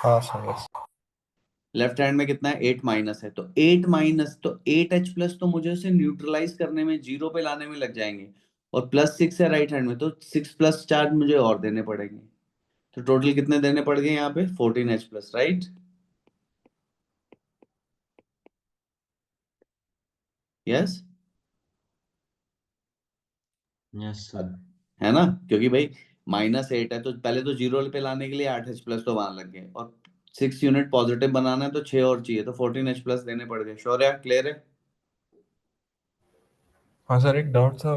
Sir. Yes. लेफ्ट हैंड में कितना है 8 माइनस है, तो 8 माइनस, तो 8H प्लस तो मुझे उसे न्यूट्रलाइज करने में, जीरो पे लाने में लग जाएंगे, और +6 है राइट हैंड में, तो 6 प्लस चार्ज मुझे और देने पड़ेंगे, तो टोटल कितने देने पड़ गए यहाँ पे 14H plus, right? Yes, yes sir. है ना, क्योंकि भाई -8 है तो पहले तो जीरो पे लाने के लिए 8H प्लस तो वहां लग गए, और 6 यूनिट पॉजिटिव बनाना है तो 6 और चाहिए, तो 14H प्लस देने पड़ गए। श्योर है, क्लियर है? हाँ सर, एक डाउट था,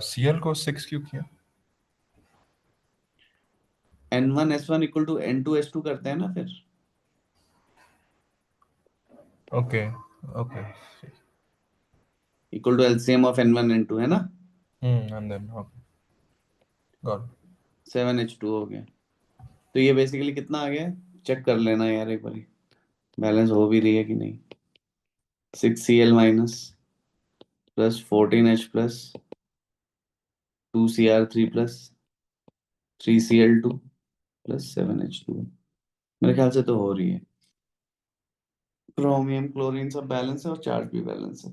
Cl को 6 क्यों किया? N1S1 इक्वल टू N2S2 करते हैं ना फिर। Okay okay. Equal to LCM of N1 N2 है ना। And then okay, got. 7H2 हो गया। तो ये बेसिकली कितना आ गया, चेक कर लेना यार एक बारी, बैलेंस हो भी रही है कि नहीं। 6Cl minus plus 14H plus 2Cr3 plus 3Cl2 plus 7H2। मेरे ख्याल से तो हो रही है। क्रोमियम क्लोरीन सब बैलेंस है और चार्ज भी बैलेंस है।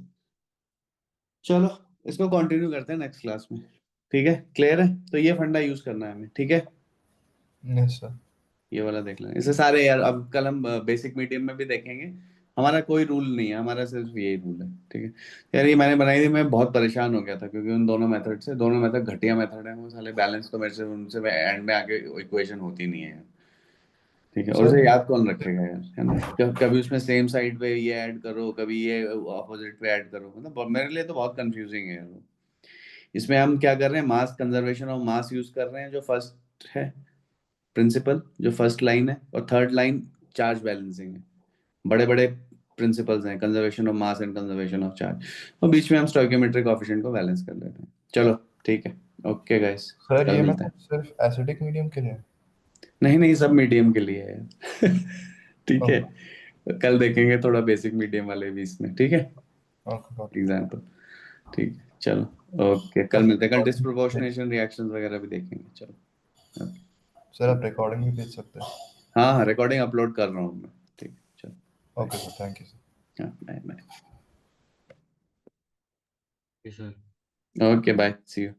चलो इसको कंटिन्यू करते हैं नेक्स्ट क्लास में। ठीक है, क्लियर है? तो ये फंडा यूज करना है हमें, ठीक है। Yes sir. ये वाला देख लें, इससे सारे यार अब कल हम बेसिक मीडियम में भी देखेंगे। हमारा कोई रूल नहीं है, हमारा सिर्फ यही रूल है, ठीक है। यार ये मैंने बनाई थी, मैं बहुत परेशान हो गया था क्योंकि उन दोनों मेथड से, दोनों मेथड घटिया मेथड है वो साले, बैलेंस तो मेरे से उनसे एंड में आगे इक्वेशन होती नहीं है। ठीक है, और सर उसे याद कौन रखेगा यार, है ना। कभी उसमें सेम साइड पे ये ऐड करो, कभी ये ऑपोजिट पे ऐड करो, मतलब मेरे लिए तो बहुत कंफ्यूजिंग है यार वो। इसमें हम क्या कर रहे हैं, mass conservation of mass use कर रहे हैं, जो फर्स्ट है प्रिंसिपल, जो फर्स्ट लाइन है, और थर्ड लाइन चार्ज बैलेंसिंग है। बड़े बड़े प्रिंसिपल्स हैं, conservation of mass and conservation of charge, और बीच में हम स्टोइकियोमेट्रिक कोएफिशिएंट को बैलेंस कर लेते हैं। चलो ठीक है, ओके गाइस, सर कल ये मिलते हैं। मेथड सिर्फ एसिडिक मीडियम के लिए है? नहीं नहीं, सब मीडियम के लिए है। ठीक है, ओके कल देखेंगे थोड़ा बेसिक मीडियम वाले भी इसमें, ठीक है, ओके गॉट। एग्जाम्पल। ठीक है चलो, ओके कल मिलते हैं। कल डिस्प्रोपोर्शनेशन रिएक्शंस वगैरह भी देखेंगे। चलो ओके। सर आप रिकॉर्डिंग भी भेज सकते हैं? हाँ हाँ, रिकॉर्डिंग अपलोड कर रहा हूँ मैं। ठीक है चलो, bye. Okay sir, thank you sir. हाँ bye bye. Okay, sir. Okay bye, see you.